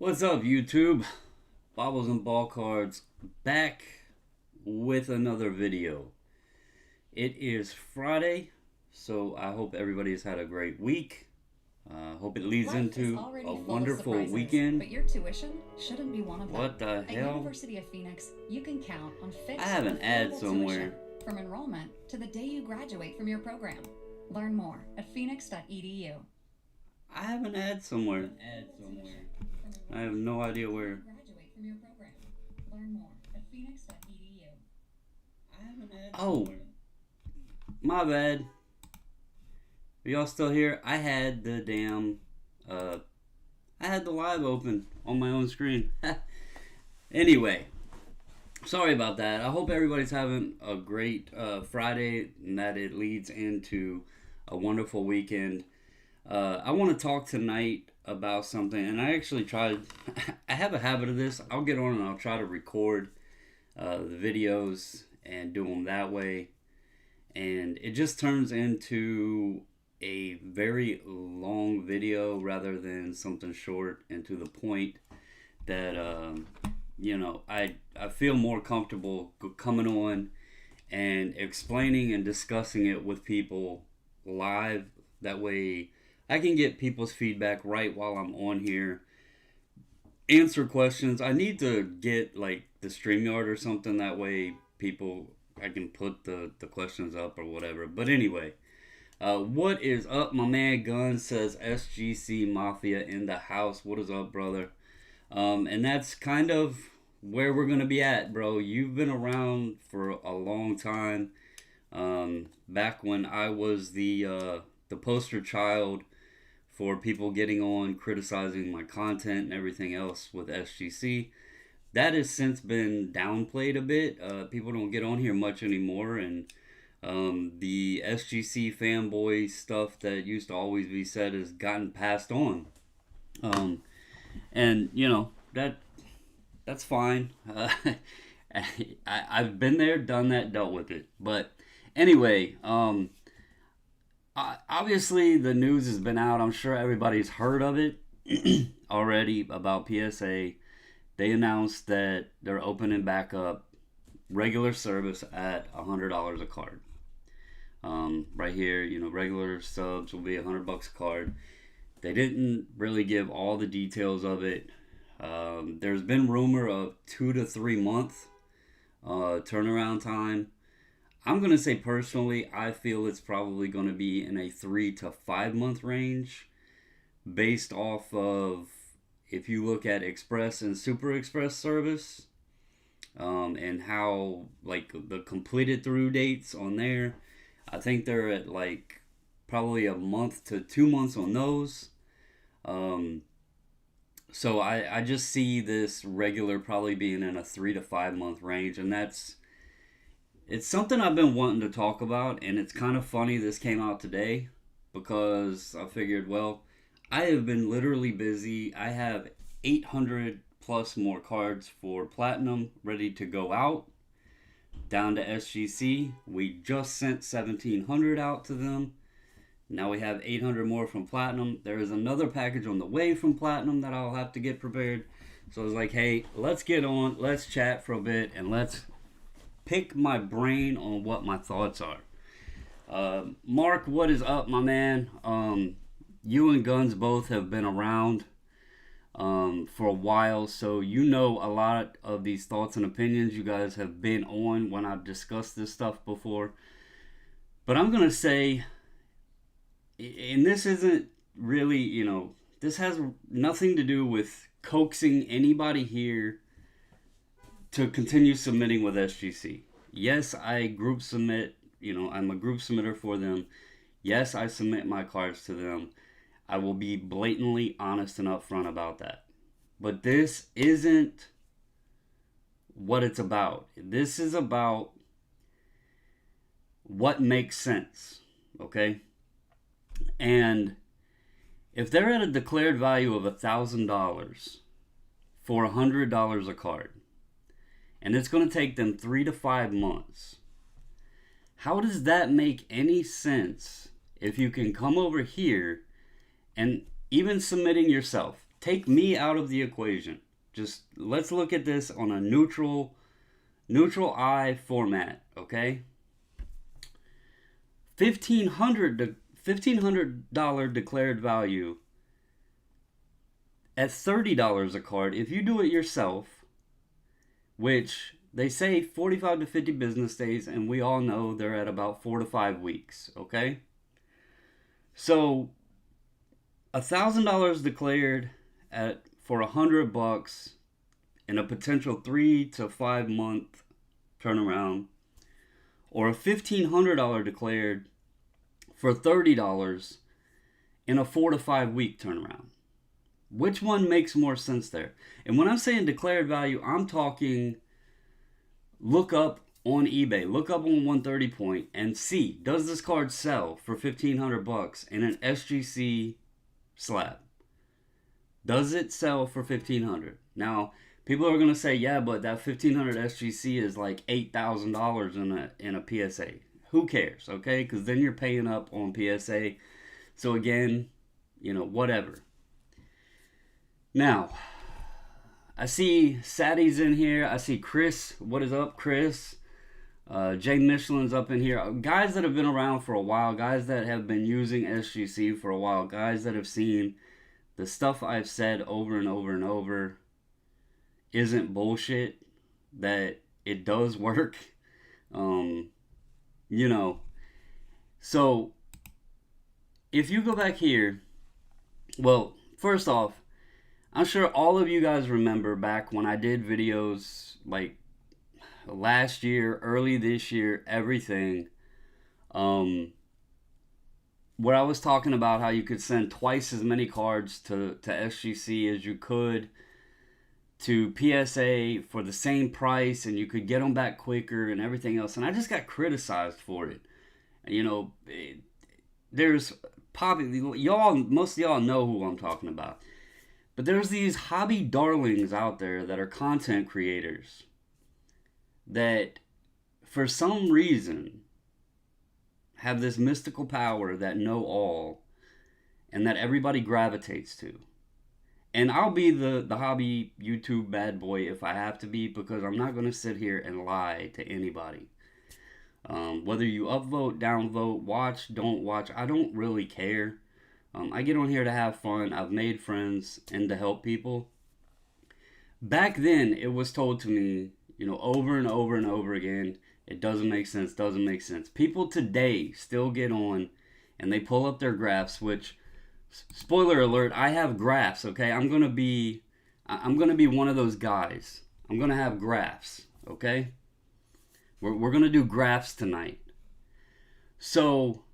What's up, YouTube? Bobbles and Ball Cards back with another video. It is Friday, so I hope everybody's had a great week. Hope it leads into a wonderful weekend. But your tuition shouldn't be one of them. What the At hell? University of Phoenix, you can count on fixed I have an ad affordable somewhere. tuition from enrollment to the day you graduate from your program. Learn more at phoenix.edu. I have an ad somewhere. I have no idea where. Graduate from your program. Learn more at phoenix.edu. Oh, my bad. Are y'all still here? I had the damn, I had the live open on my own screen. Anyway, sorry about that. I hope everybody's having a great Friday and that it leads into a wonderful weekend. I want to talk tonight about something, and I actually tried. I have a habit of this. I'll get on and I'll try to record the videos and do them that way, and it just turns into a very long video rather than something short and to the point that I feel more comfortable coming on and explaining and discussing it with people live. That way I can get people's feedback right while I'm on here, answer questions. I need to get like the StreamYard or something, that way I can put the questions up or whatever. But anyway, what is up? My man Gun says SGC Mafia in the house. What is up, brother? And that's kind of where we're gonna be at, bro. You've been around for a long time. Back when I was the poster child for people getting on criticizing my content and everything else with SGC. That has since been downplayed a bit. People don't get on here much anymore, and the SGC fanboy stuff that used to always be said has gotten passed on. And that's fine. I've been there, done that, dealt with it. But anyway, obviously the news has been out. I'm sure everybody's heard of it already about PSA. They announced that they're opening back up regular service at $100 a card. Right here, regular subs will be $100 a card. They didn't really give all the details of it. There's been rumor of 2 to 3 month turnaround time. I'm going to say personally, I feel it's probably going to be in a 3 to 5 month range, based off of, if you look at Express and Super Express service, and how like the completed through dates on there. I think they're at like probably a month to 2 months on those. So I just see this regular probably being in a 3 to 5 month range, and it's something I've been wanting to talk about, and it's kind of funny this came out today because I figured, well, I have been literally busy. I have 800 plus more cards for Platinum ready to go out down to SGC. We just sent 1,700 out to them. Now we have 800 more from Platinum. There is another package on the way from Platinum that I'll have to get prepared. So I was like, hey, let's get on, let's chat for a bit, and let's pick my brain on what my thoughts are. Mark, what is up, my man? You and Guns both have been around for a while, so you know a lot of these thoughts and opinions. You guys have been on when I've discussed this stuff before. But I'm going to say, and this isn't really, this has nothing to do with coaxing anybody here to continue submitting with SGC. Yes, I group submit, I'm a group submitter for them. Yes, I submit my cards to them. I will be blatantly honest and upfront about that. But this isn't what it's about. This is about what makes sense, okay? And if they're at a declared value of $1,000 for $100 a card, and it's going to take them 3 to 5 months, how does that make any sense if you can come over here and even submitting yourself, take me out of the equation. Just let's look at this on a neutral eye format, okay? $1,500 declared value at $30 a card. If you do it yourself, which they say 45 to 50 business days, and we all know they're at about 4 to 5 weeks, okay? So $1,000 declared for $100 in a potential 3 to 5 month turnaround, or a $1,500 declared for $30 in a 4 to 5 week turnaround. Which one makes more sense there? And when I'm saying declared value, I'm talking look up on eBay, look up on 130 Point and see, does this card sell for $1,500 in an SGC slab? Does it sell for $1,500? Now, people are gonna say, yeah, but that $1,500 SGC is like $8,000 in a PSA. Who cares, okay? Because then you're paying up on PSA. So again, whatever. Now, I see Sadie's in here. I see Chris. What is up, Chris? Jay Michelin's up in here. Guys that have been around for a while. Guys that have been using SGC for a while. Guys that have seen the stuff I've said over and over and over isn't bullshit. That it does work. So if you go back here, well, first off, I'm sure all of you guys remember back when I did videos like last year, early this year, everything, where I was talking about how you could send twice as many cards to SGC as you could to PSA for the same price, and you could get them back quicker and everything else. And I just got criticized for it. There's probably, most of y'all know who I'm talking about. But there's these hobby darlings out there that are content creators that, for some reason, have this mystical power that know all and that everybody gravitates to. And I'll be the hobby YouTube bad boy if I have to be, because I'm not going to sit here and lie to anybody. Whether you upvote, downvote, watch, don't watch, I don't really care. I get on here to have fun. I've made friends and to help people. Back then, it was told to me, over and over and over again, it doesn't make sense, doesn't make sense. People today still get on and they pull up their graphs, which, spoiler alert, I have graphs, okay? I'm gonna be one of those guys. I'm gonna have graphs, okay? We're gonna do graphs tonight. So,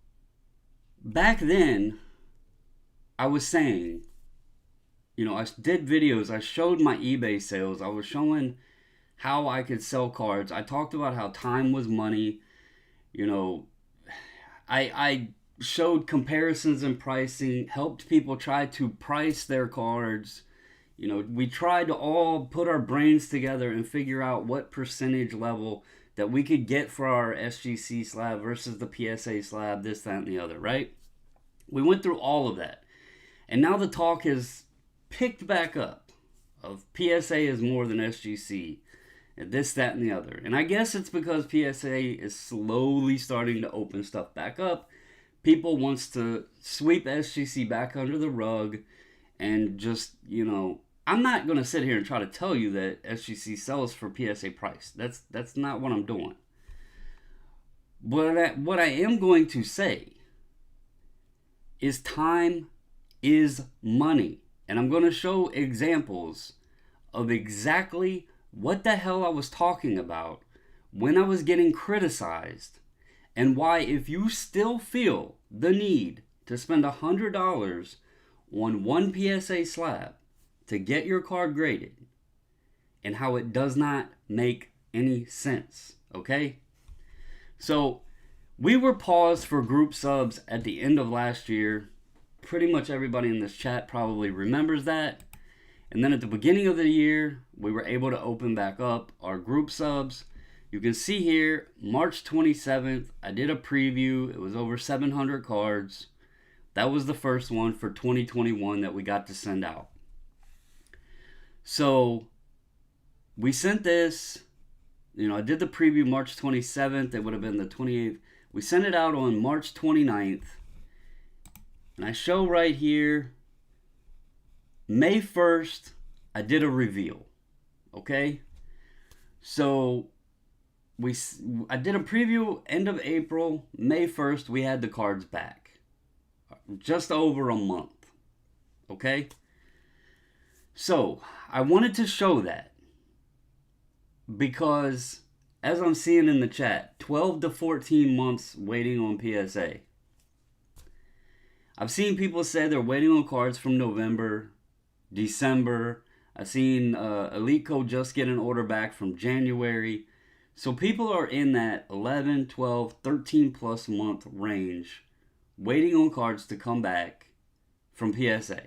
back then, I was saying, I did videos, I showed my eBay sales, I was showing how I could sell cards, I talked about how time was money, I showed comparisons in pricing, helped people try to price their cards, we tried to all put our brains together and figure out what percentage level that we could get for our SGC slab versus the PSA slab, this, that, and the other, right? We went through all of that. And now the talk has picked back up of PSA is more than SGC, and this, that, and the other. And I guess it's because PSA is slowly starting to open stuff back up. People wants to sweep SGC back under the rug and just, I'm not going to sit here and try to tell you that SGC sells for PSA price. That's not what I'm doing. But what I am going to say is time is money. And I'm going to show examples of exactly what the hell I was talking about when I was getting criticized, and why, if you still feel the need to spend $100 on one PSA slab to get your card graded, and how it does not make any sense, okay? So, we were paused for group subs at the end of last year. Pretty much everybody in this chat probably remembers that. And then at the beginning of the year, we were able to open back up our group subs. You can see here, March 27th, I did a preview. It was over 700 cards. That was the first one for 2021 that we got to send out. So we sent this, I did the preview March 27th. It would have been the 28th. We sent it out on March 29th. And I show right here, May 1st, I did a reveal. Okay? So I did a preview end of April. May 1st, we had the cards back. Just over a month. Okay? So, I wanted to show that because, as I'm seeing in the chat, 12 to 14 months waiting on PSA. I've seen people say they're waiting on cards from November, December. I've seen Elite Code just get an order back from January. So people are in that 11, 12, 13 plus month range waiting on cards to come back from PSA.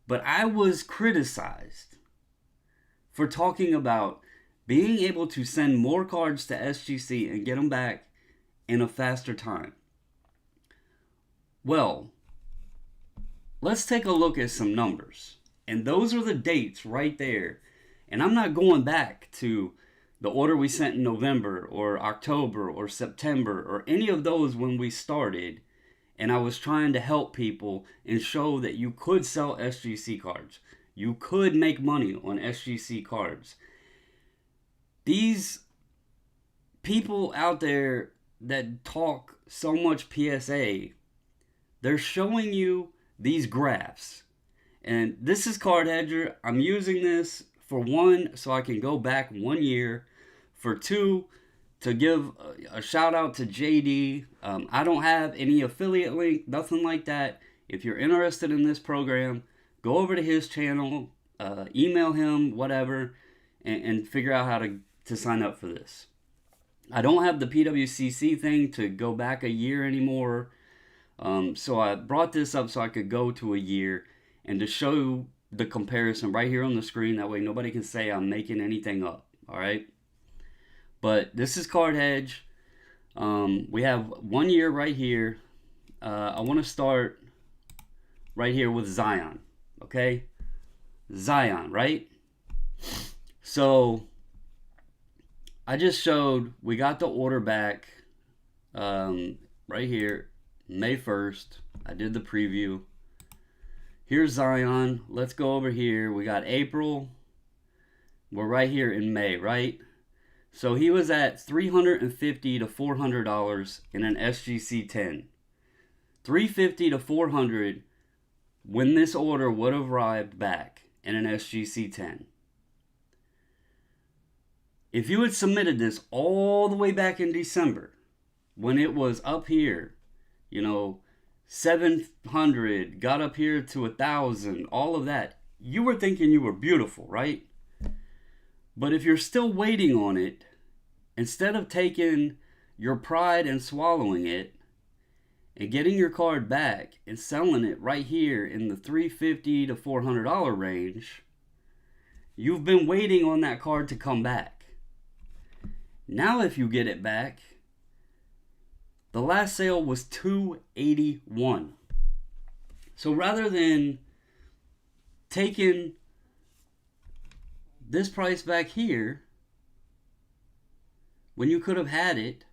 But I was criticized for talking about being able to send more cards to SGC and get them back in a faster time. Well, let's take a look at some numbers. And those are the dates right there. And I'm not going back to the order we sent in November or October or September or any of those when we started. And I was trying to help people and show that you could sell SGC cards. You could make money on SGC cards. These people out there that talk so much PSA, they're showing you these graphs. And this is Card Hedger. I'm using this for one, so I can go back 1 year. For two, to give a shout out to JD. I don't have any affiliate link, nothing like that. If you're interested in this program, go over to his channel, email him, whatever, and figure out how to sign up for this. I don't have the PWCC thing to go back a year anymore. So I brought this up so I could go to a year and to show the comparison right here on the screen. That way nobody can say I'm making anything up. All right. But this is Card Hedge. We have 1 year right here. I want to start right here with Zion. Okay? Zion, right? So, I just showed we got the order back right here, May 1st. I did the preview. Here's Zion. Let's go over here. We got April. We're right here in May, right? So he was at $350 to $400 in an SGC 10. $350 to $400 when this order would have arrived back in an SGC 10. If you had submitted this all the way back in December, when it was up here, 700, got up here to 1,000, all of that, you were thinking you were beautiful, right? But if you're still waiting on it, instead of taking your pride and swallowing it and getting your card back and selling it right here in the $350 to $400 range, you've been waiting on that card to come back. Now if you get it back, the last sale was $281. So rather than taking this price back here, when you could have had it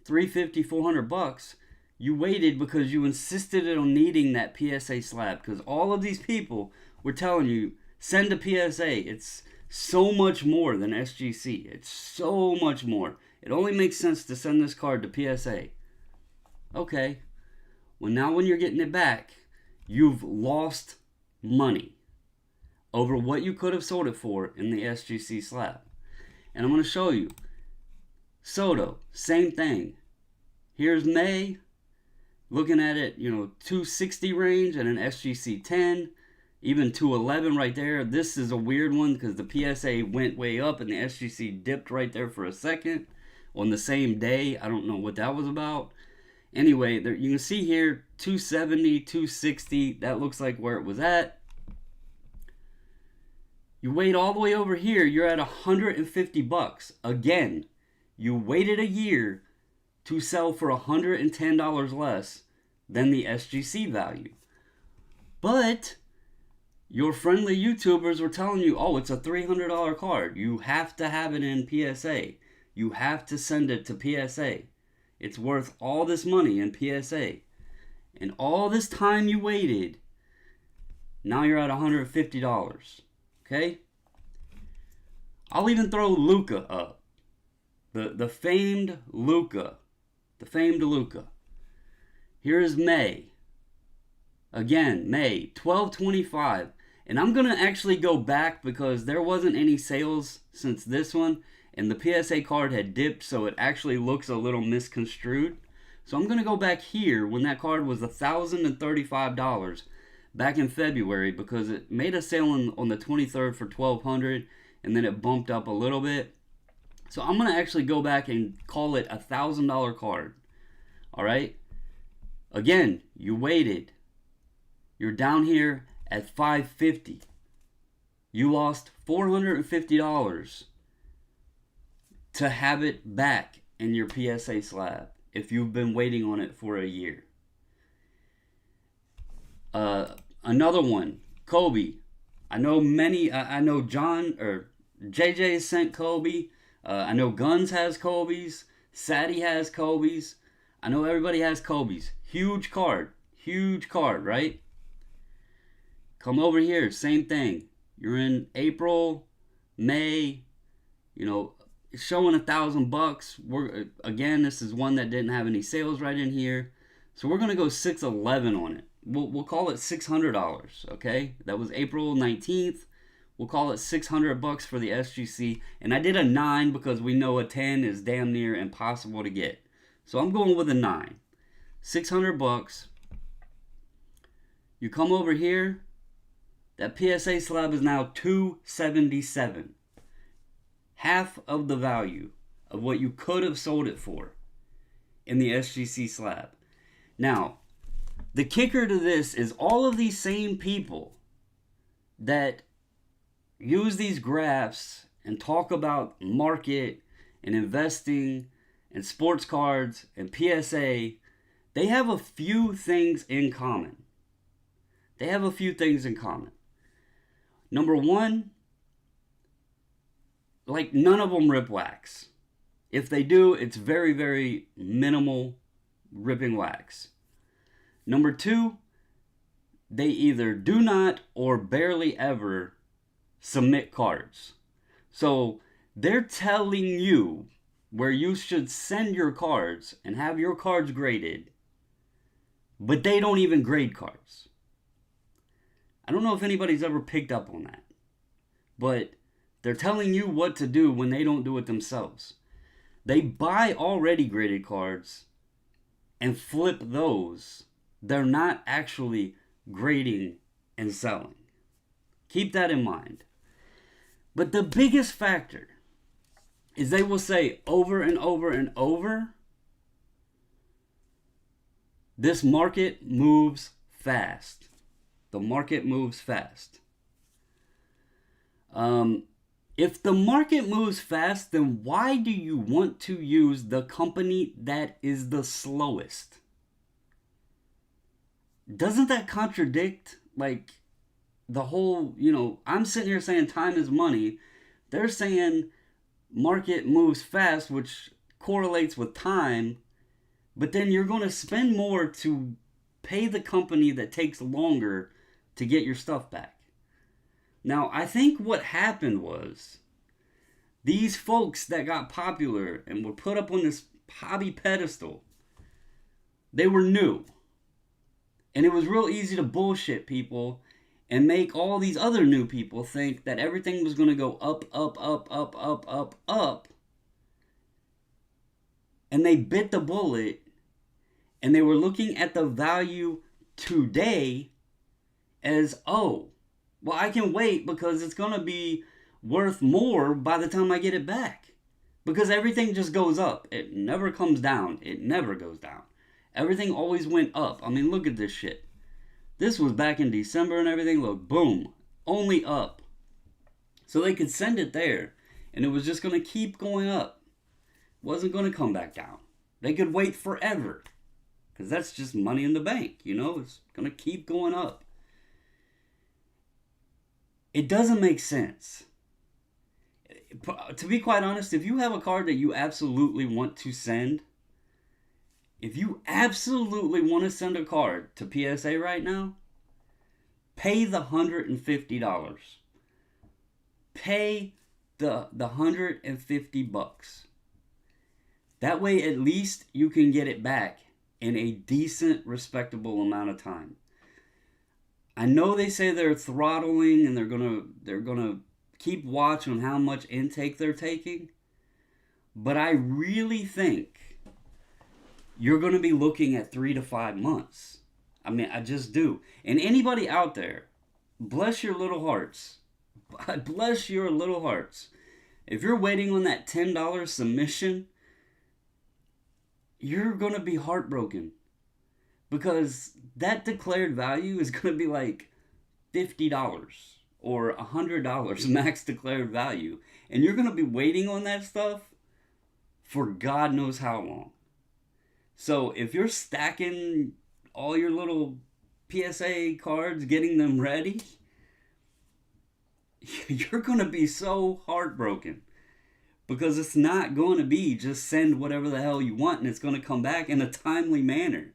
$350, $400, you waited because you insisted on needing that PSA slab. Because all of these people were telling you, send a PSA. It's so much more than SGC. It's so much more. It only makes sense to send this card to PSA. Okay. Well, now when you're getting it back, you've lost money over what you could have sold it for in the SGC slab. And I'm going to show you. Soto, same thing. Here's May. Looking at it, 260 range and an SGC 10. Even 211 right there. This is a weird one because the PSA went way up and the SGC dipped right there for a second on the same day. I don't know what that was about. Anyway, there, you can see here 270, 260. That looks like where it was at. You wait all the way over here, you're at $150. Again, you waited a year to sell for $110 less than the SGC value. But Your friendly YouTubers were telling you, oh, it's a $300 card. You have to have it in PSA. You have to send it to PSA. It's worth all this money in PSA. And all this time you waited, now you're at $150. Okay? I'll even throw Luca up. The famed Luca. The famed Luca. Here is May. Again, May 12/25. And I'm going to actually go back because there wasn't any sales since this one. And the PSA card had dipped, so it actually looks a little misconstrued. So I'm going to go back here when that card was $1,035 back in February, because it made a sale on the 23rd for $1,200, and then it bumped up a little bit. So I'm going to actually go back and call it a $1,000 card. All right? Again, you waited. You're down here at $550. You lost $450 to have it back in your PSA slab if you've been waiting on it for a year. Another one, Kobe. I know John or JJ sent Kobe. I know Guns has Kobe's. Sadie has Kobe's. I know everybody has Kobe's. Huge card, right? Come over here, same thing. You're in April, May, it's showing $1,000. Again, this is one that didn't have any sales right in here. So we're gonna go 611 on it. We'll call it $600, okay? That was April 19th. We'll call it $600 for the SGC. And I did a 9 because we know a 10 is damn near impossible to get. So I'm going with a 9. $600. You come over here, that PSA slab is now $277. Half of the value of what you could have sold it for in the SGC slab. Now, the kicker to this is all of these same people that use these graphs and talk about market and investing and sports cards and PSA, they have a few things in common. Number one, like none of them rip wax. If they do, it's very, very minimal ripping wax. Number two, they either do not or barely ever submit cards. So they're telling you where you should send your cards and have your cards graded, but they don't even grade cards. I don't know if anybody's ever picked up on that, but they're telling you what to do when they don't do it themselves. They buy already graded cards and flip those. They're not actually grading and selling. Keep that in mind. But the biggest factor is they will say over and over and over, this market moves fast. The market moves fast. If the market moves fast, then why do you want to use the company that is the slowest? Doesn't that contradict, the whole, I'm sitting here saying time is money. They're saying market moves fast, which correlates with time, but then you're going to spend more to pay the company that takes longer to get your stuff back. Now, I think what happened was these folks that got popular and were put up on this hobby pedestal, they were new. And it was real easy to bullshit people and make all these other new people think that everything was going to go up, up, up, up, up, up, up. And they bit the bullet, and they were looking at the value today as, oh, well, I can wait because it's going to be worth more by the time I get it back. Because everything just goes up. It never comes down. It never goes down. Everything always went up. I mean, look at this shit. This was back in December and everything. Look, boom. Only up. So they could send it there. And it was just going to keep going up. It wasn't going to come back down. They could wait forever. Because that's just money in the bank. It's going to keep going up. It doesn't make sense. To be quite honest, if you have a card that you absolutely want to send, if you absolutely want to send a card to PSA right now, pay the $150. Pay the $150. That way, at least you can get it back in a decent, respectable amount of time. I know they say they're throttling and they're gonna keep watch on how much intake they're taking, but I really think you're gonna be looking at 3 to 5 months. I mean, I just do. And anybody out there, bless your little hearts. Bless your little hearts. If you're waiting on that $10 submission, you're gonna be heartbroken, because that declared value is going to be like $50 or $100 max declared value. And you're going to be waiting on that stuff for God knows how long. So if you're stacking all your little PSA cards, getting them ready, you're going to be so heartbroken. Because it's not going to be just send whatever the hell you want and it's going to come back in a timely manner.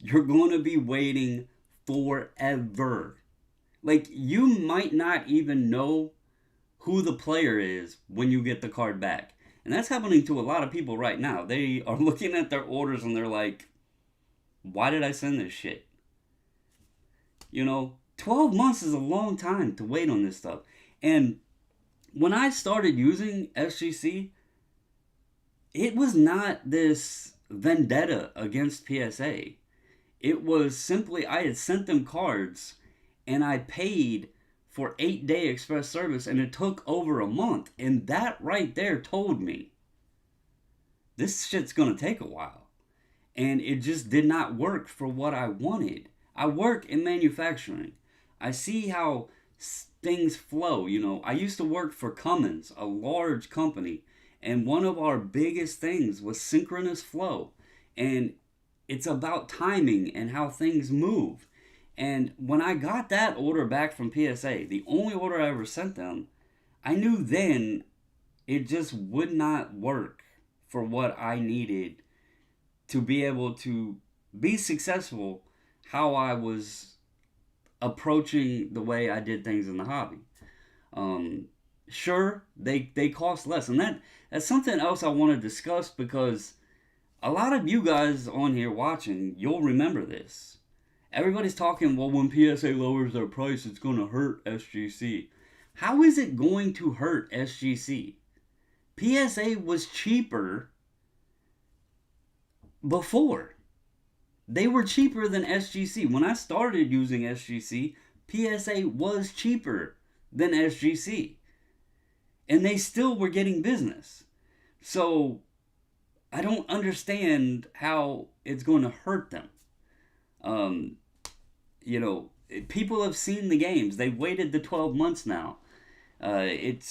You're going to be waiting forever. Like, you might not even know who the player is when you get the card back. And that's happening to a lot of people right now. They are looking at their orders and they're like, why did I send this shit? 12 months is a long time to wait on this stuff. And when I started using SGC, it was not this vendetta against PSA. It was simply I had sent them cards and I paid for 8-day express service and it took over a month. And that right there told me this shit's going to take a while. And it just did not work for what I wanted. I work in manufacturing. I see how things flow. I used to work for Cummins, a large company. And one of our biggest things was synchronous flow. And it's about timing and how things move. And when I got that order back from PSA, the only order I ever sent them, I knew then it just would not work for what I needed to be able to be successful how I was approaching the way I did things in the hobby. Sure, they cost less. And that's something else I want to discuss, because a lot of you guys on here watching, you'll remember this. Everybody's talking, well, when PSA lowers their price, it's going to hurt SGC. How is it going to hurt SGC? PSA was cheaper before. They were cheaper than SGC. When I started using SGC, PSA was cheaper than SGC. And they still were getting business. So I don't understand how it's going to hurt them. People have seen the games. They've waited the 12 months now. It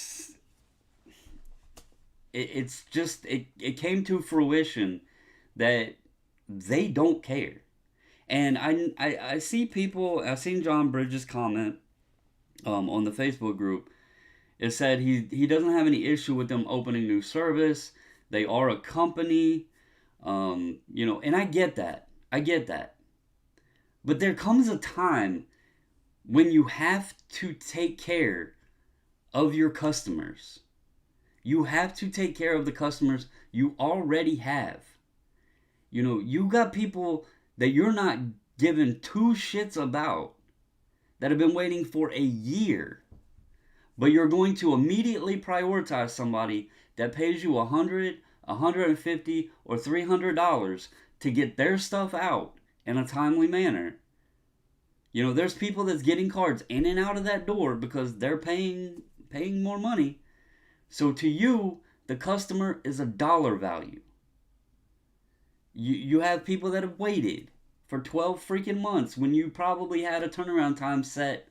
came to fruition that they don't care. And I see people, I've seen John Bridges comment on the Facebook group. It said he doesn't have any issue with them opening new service. They are a company, and I get that. But there comes a time when you have to take care of your customers. You have to take care of the customers you already have. You got people that you're not giving two shits about that have been waiting for a year. But you're going to immediately prioritize somebody that pays you $100, $150, or $300 to get their stuff out in a timely manner. There's people that's getting cards in and out of that door because they're paying more money. So to you, the customer is a dollar value. You have people that have waited for 12 freaking months when you probably had a turnaround time set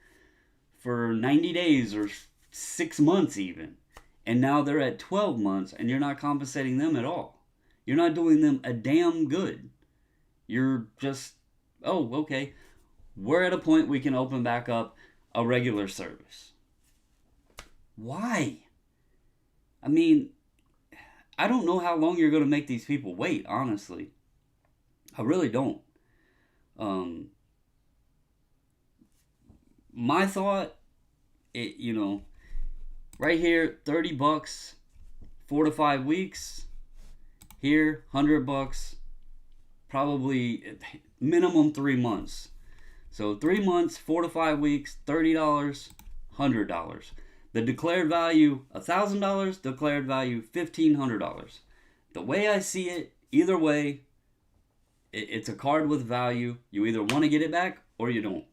for 90 days or 6 months even. And now they're at 12 months and you're not compensating them at all. You're not doing them a damn good. You're just, oh, okay. We're at a point we can open back up a regular service. Why? I mean, I don't know how long you're going to make these people wait, honestly. I really don't. Um, my thought, right here, $30, 4 to 5 weeks. Here, $100, probably minimum 3 months. So 3 months, 4 to 5 weeks, $30, $100. The declared value, $1,000. Declared value, $1,500. The way I see it, either way, it's a card with value. You either want to get it back or you don't.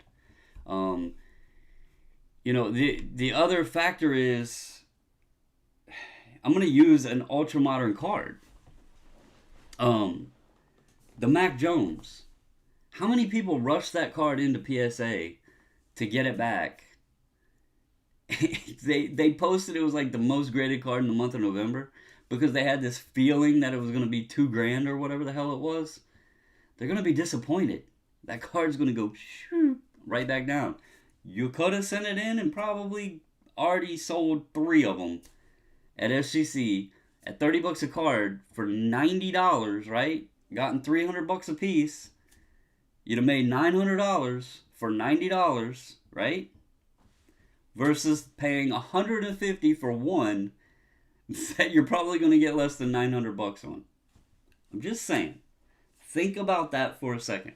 Um, the other factor is I'm gonna use an ultra modern card. Um, the Mac Jones. How many people rushed that card into PSA to get it back? they posted it was like the most graded card in the month of November because they had this feeling that it was gonna be $2,000 or whatever the hell it was. They're gonna be disappointed. That card's gonna go right back down. You could have sent it in and probably already sold 3 of them at SGC at $30 a card for $90, right? Gotten $300 a piece. You'd have made $900 for $90, right? Versus paying $150 for one that you're probably going to get less than $900 on. I'm just saying. Think about that for a second.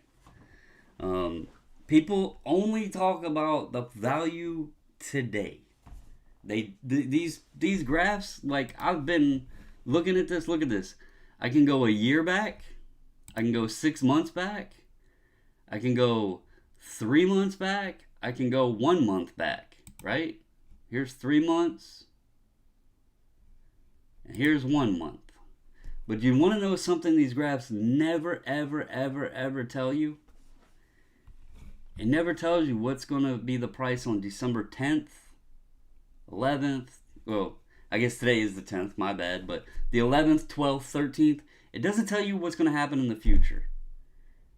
People only talk about the value today. These graphs, like I've been looking at this. Look at this. I can go a year back. I can go 6 months back. I can go 3 months back. I can go 1 month back. Right? Here's 3 months. And here's 1 month. But you want to know something these graphs never, ever, ever, ever tell you? It never tells you what's going to be the price on December 10th, 11th. Well, I guess today is the 10th, my bad. But the 11th, 12th, 13th. It doesn't tell you what's going to happen in the future.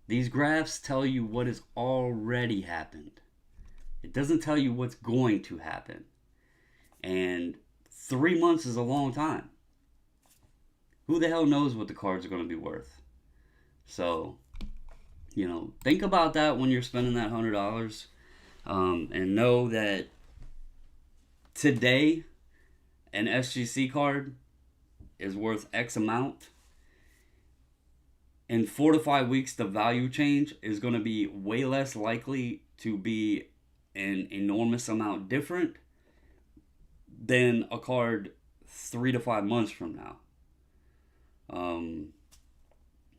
These graphs tell you what has already happened. It doesn't tell you what's going to happen. And 3 months is a long time. Who the hell knows what the cards are going to be worth? So, think about that when you're spending that $100. And know that today, an SGC card is worth X amount. In 4 to 5 weeks, the value change is going to be way less likely to be an enormous amount different than a card 3 to 5 months from now.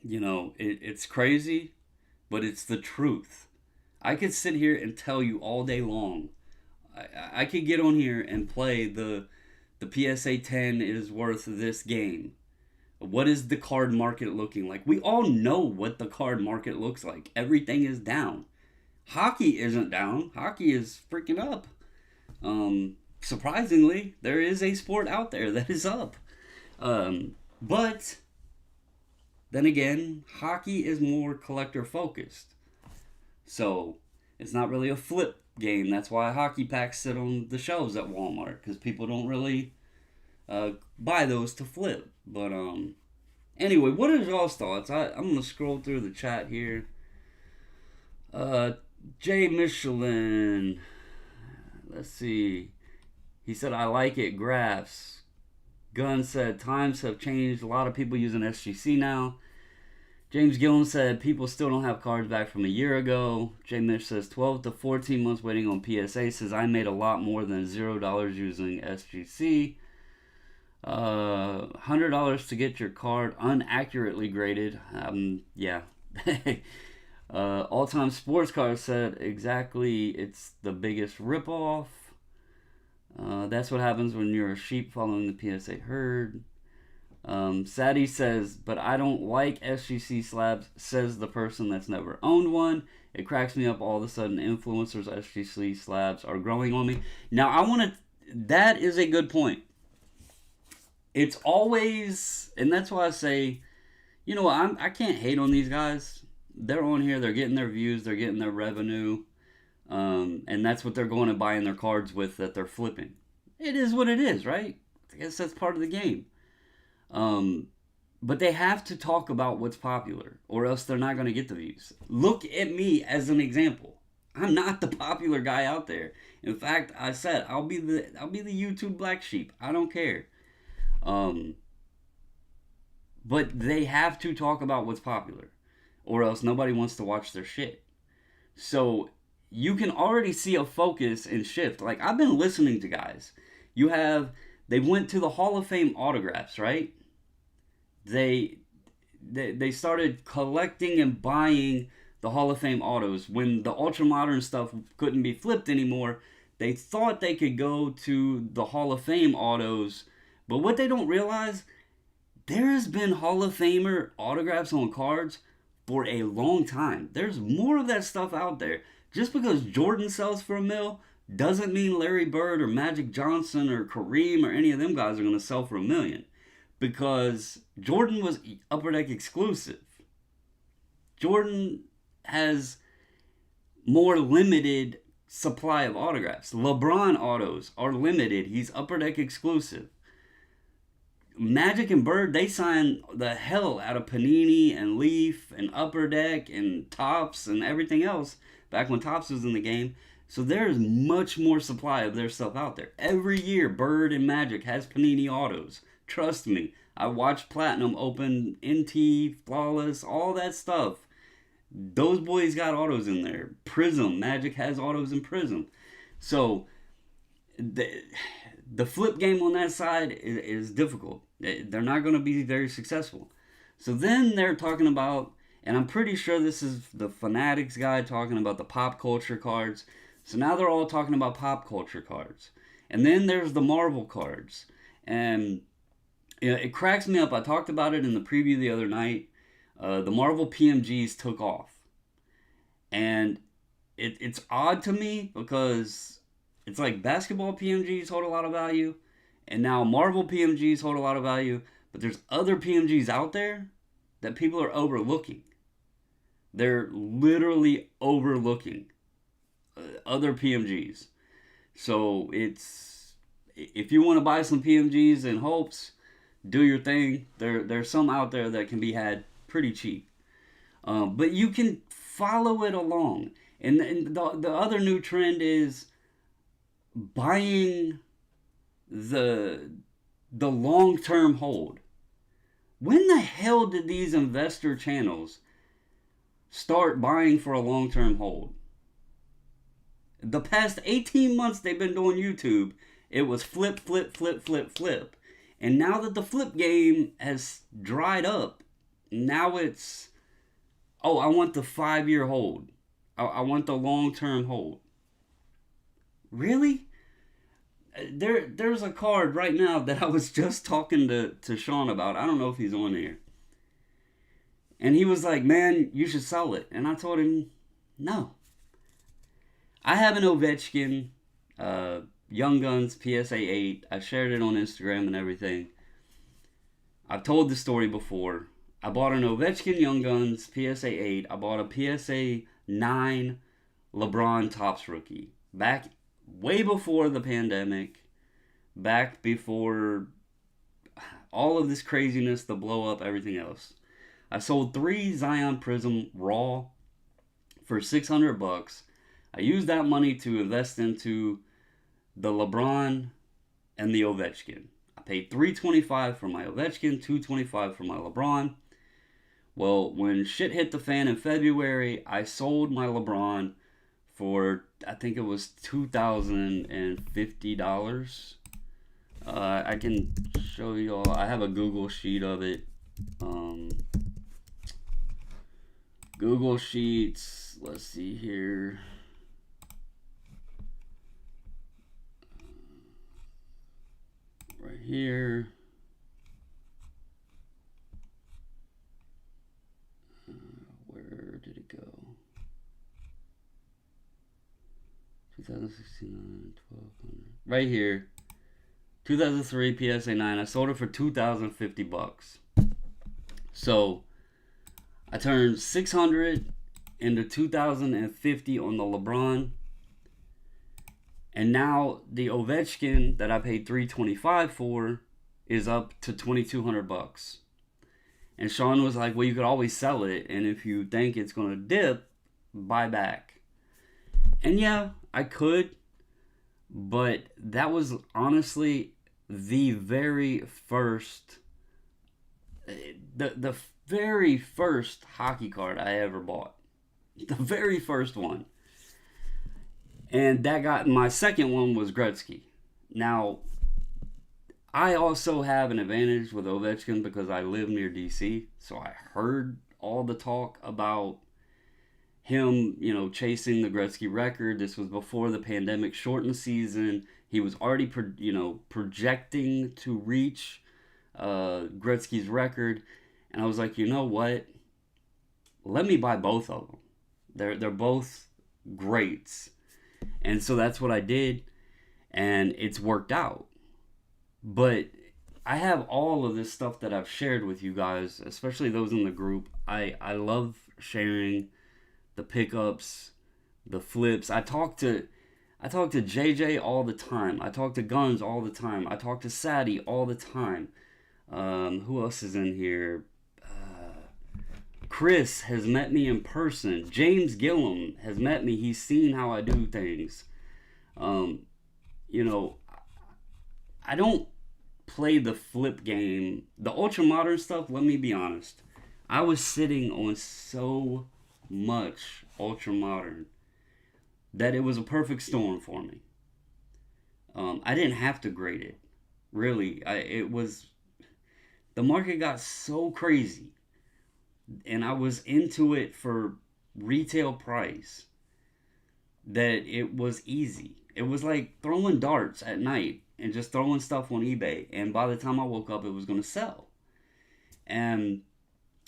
It's crazy, but it's the truth. I could sit here and tell you all day long. I could get on here and play the PSA 10 is worth this game. What is the card market looking like? We all know what the card market looks like. Everything is down. Hockey isn't down. Hockey is freaking up. Surprisingly, there is a sport out there that is up. But then again, hockey is more collector focused. So it's not really a flip game. That's why hockey packs sit on the shelves at Walmart, because people don't really buy those to flip. But anyway, what are y'all's thoughts? I'm gonna scroll through the chat here. Jay Michelin, let's see. He said, I like it, graphs. Gunn said, times have changed. A lot of people using SGC now. James Gillen said, people still don't have cards back from a year ago. Jay Mitch says, 12 to 14 months waiting on PSA. Says, I made a lot more than $0 using SGC. $100 to get your card unaccurately graded. Yeah. All-time sports card said, exactly, it's the biggest ripoff. That's what happens when you're a sheep following the PSA herd. Sadie says, but I don't like SGC slabs, says the person that's never owned one. It cracks me up all of a sudden influencers SGC slabs are growing on me. Now, that is a good point. It's always, and that's why I say, I can't hate on these guys. They're on here, they're getting their views, they're getting their revenue. And that's what they're going and buying their cards with that they're flipping. It is what it is, right? I guess that's part of the game. Um, but they have to talk about what's popular, or else they're not going to get the views. Look at me as an example. I'm not the popular guy out there. In fact, I said I'll be the YouTube black sheep. I don't care. Um, but they have to talk about what's popular, or else nobody wants to watch their shit. So you can already see a focus and shift. Like, I've been listening to guys. They went to the Hall of Fame autographs, right? They they started collecting and buying the Hall of Fame autos when the ultra modern stuff couldn't be flipped anymore. They thought they could go to the Hall of Fame autos, but what they don't realize, there has been Hall of Famer autographs on cards for a long time. There's more of that stuff out there. Just because Jordan sells for $1 million doesn't mean Larry Bird or Magic Johnson or Kareem or any of them guys are going to sell for $1 million. Because Jordan was Upper Deck exclusive. Jordan has more limited supply of autographs. LeBron autos are limited. He's Upper Deck exclusive. Magic and Bird, they signed the hell out of Panini and Leaf and Upper Deck and Topps and everything else back when Topps was in the game. So there's much more supply of their stuff out there. Every year, Bird and Magic has Panini autos. Trust me, I watched Platinum open NT, Flawless, all that stuff. Those boys got autos in there. Prism, Magic has autos in Prism. So the flip game on that side is difficult. They're not going to be very successful. So then they're talking about, and I'm pretty sure this is the Fanatics guy talking about the pop culture cards. So now they're all talking about pop culture cards. And then there's the Marvel cards. And it cracks me up. I talked about it in the preview the other night. The Marvel PMGs took off. And it's odd to me because it's like basketball PMGs hold a lot of value. And now Marvel PMGs hold a lot of value. But there's other PMGs out there that people are overlooking. They're literally overlooking other PMGs. So if you want to buy some PMGs in hopes, do your thing. There's some out there that can be had pretty cheap. But you can follow it along. And the other new trend is buying the long-term hold. When the hell did these investor channels start buying for a long-term hold? The past 18 months they've been doing YouTube, it was flip, flip, flip, flip, flip. And now that the flip game has dried up, now it's, oh, I want the 5-year hold. I want the long-term hold. Really? There's a card right now that I was just talking to Sean about. I don't know if he's on here. And he was like, man, you should sell it. And I told him, no. I have an Ovechkin Young Guns PSA 8. I shared it on Instagram and everything. I've told the story before. I bought an Ovechkin Young Guns PSA 8. I bought a PSA 9 LeBron Topps rookie. Back way before the pandemic. Back before all of this craziness, the blow up, everything else. I sold 3 Zion Prism raw for $600. I used that money to invest into the LeBron and the Ovechkin. I paid $325 for my Ovechkin, $225 for my LeBron. Well, when shit hit the fan in February, I sold my LeBron for, I think it was $2,050. I can show you all. I have a Google sheet of it. Google Sheets. Let's see here. Right here. Where did it go? 2016, 1200. Right here. 2003 PSA 9. I sold it for $2,050. So I turned 600 into 2,050 on the LeBron. And now the Ovechkin that I paid $325 for is up to $2,200. And Sean was like, well, you could always sell it, and if you think it's going to dip, buy back. And yeah, I could, but that was honestly the very first the very first hockey card I ever bought. The very first one. And that got my second one was Gretzky. Now, I also have an advantage with Ovechkin because I live near DC, so I heard all the talk about him, chasing the Gretzky record. This was before the pandemic shortened season. He was already, projecting to reach Gretzky's record, and I was like, you know what? Let me buy both of them. They're both greats, and so that's what I did, and it's worked out. But I have all of this stuff that I've shared with you guys, especially those in the group. I love sharing the pickups, the flips. I talk to JJ all the time. I talk to Guns all the time. I talk to Sadie all the time. Who else is in here? Chris has met me in person. James Gillum has met me. He's seen how I do things. I don't play the flip game. The ultra modern stuff, let me be honest. I was sitting on so much ultra modern that it was a perfect storm for me. I didn't have to grade it. Really, the market got so crazy, and I was into it for retail price that it was easy. It was like throwing darts at night and just throwing stuff on eBay, and by the time I woke up, it was going to sell. And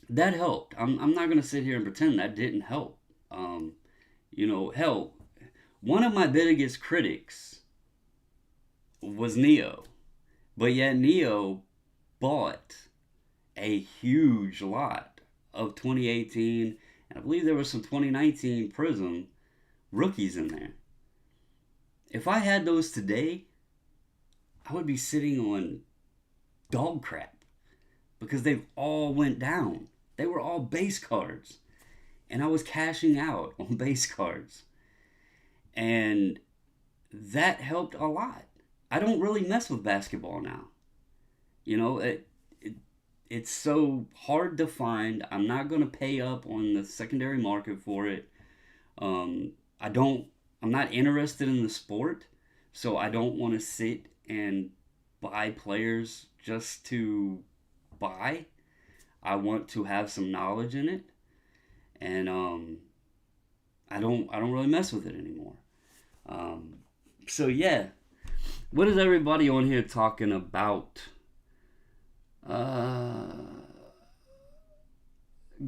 that helped. I'm not going to sit here and pretend that didn't help. Hell, one of my biggest critics was Neo. But yet Neo bought a huge lot of 2018, and I believe there was some 2019 Prism rookies in there. If I had those today, I would be sitting on dog crap because they've all went down. They were all base cards, and I was cashing out on base cards, and that helped a lot. I don't really mess with basketball now. It's so hard to find. I'm not going to pay up on the secondary market for it. I'm not interested in the sport, so I don't want to sit and buy players just to buy. I want to have some knowledge in it, and I don't really mess with it anymore. So yeah, what is everybody on here talking about?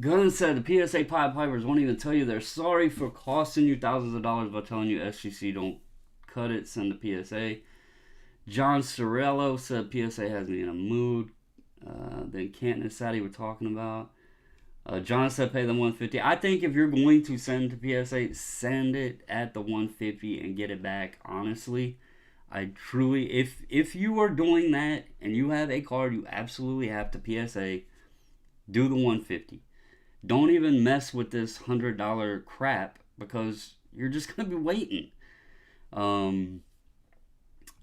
Gunn said the PSA Pied Pipers won't even tell you they're sorry for costing you thousands of dollars by telling you SGC don't cut it, send the PSA. John Sorello said PSA has me in a mood. Then Canton and Sadie were talking about. John said pay them $150. I think if you're going to send to PSA, send it at the $150 and get it back. Honestly, I truly, if you are doing that and you have a card, you absolutely have to PSA. Do the $150. Don't even mess with this $100 crap because you're just gonna be waiting.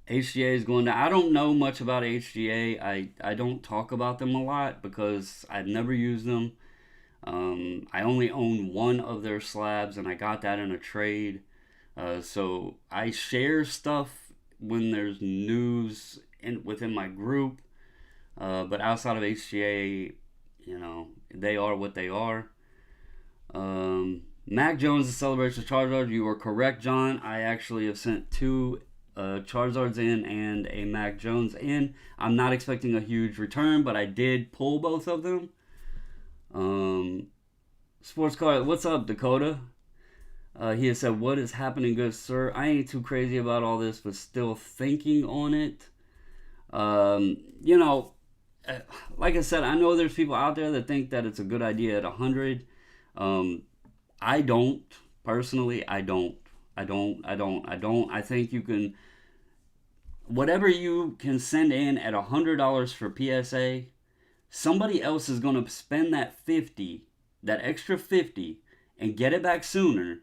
HGA is going down. I don't know much about HGA. I don't talk about them a lot because I've never used them. I only own one of their slabs, and I got that in a trade. So I share stuff when there's news within my group. But outside of HGA, they are what they are. Mac Jones, the Celebration of Charizard. You are correct, John. I actually have sent two Charizards in and a Mac Jones in. I'm not expecting a huge return, but I did pull both of them. Sports card, what's up, Dakota? He has said, what is happening, good sir? I ain't too crazy about all this, but still thinking on it. Like I said, I know there's people out there that think that it's a good idea at 100. I don't. Personally, I don't. I think you can, whatever you can send in at $100 for PSA, somebody else is going to spend that 50, that extra 50, and get it back sooner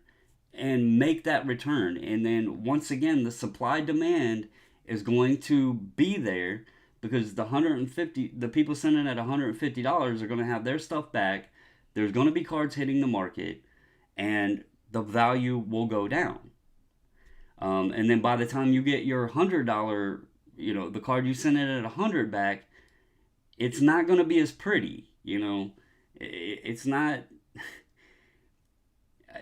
and make that return. And then once again, the supply demand is going to be there because the people sending at $150 are going to have their stuff back. There's going to be cards hitting the market, and the value will go down. And then by the time you get your $100, the card you sent it at 100 back, it's not going to be as pretty. It's not.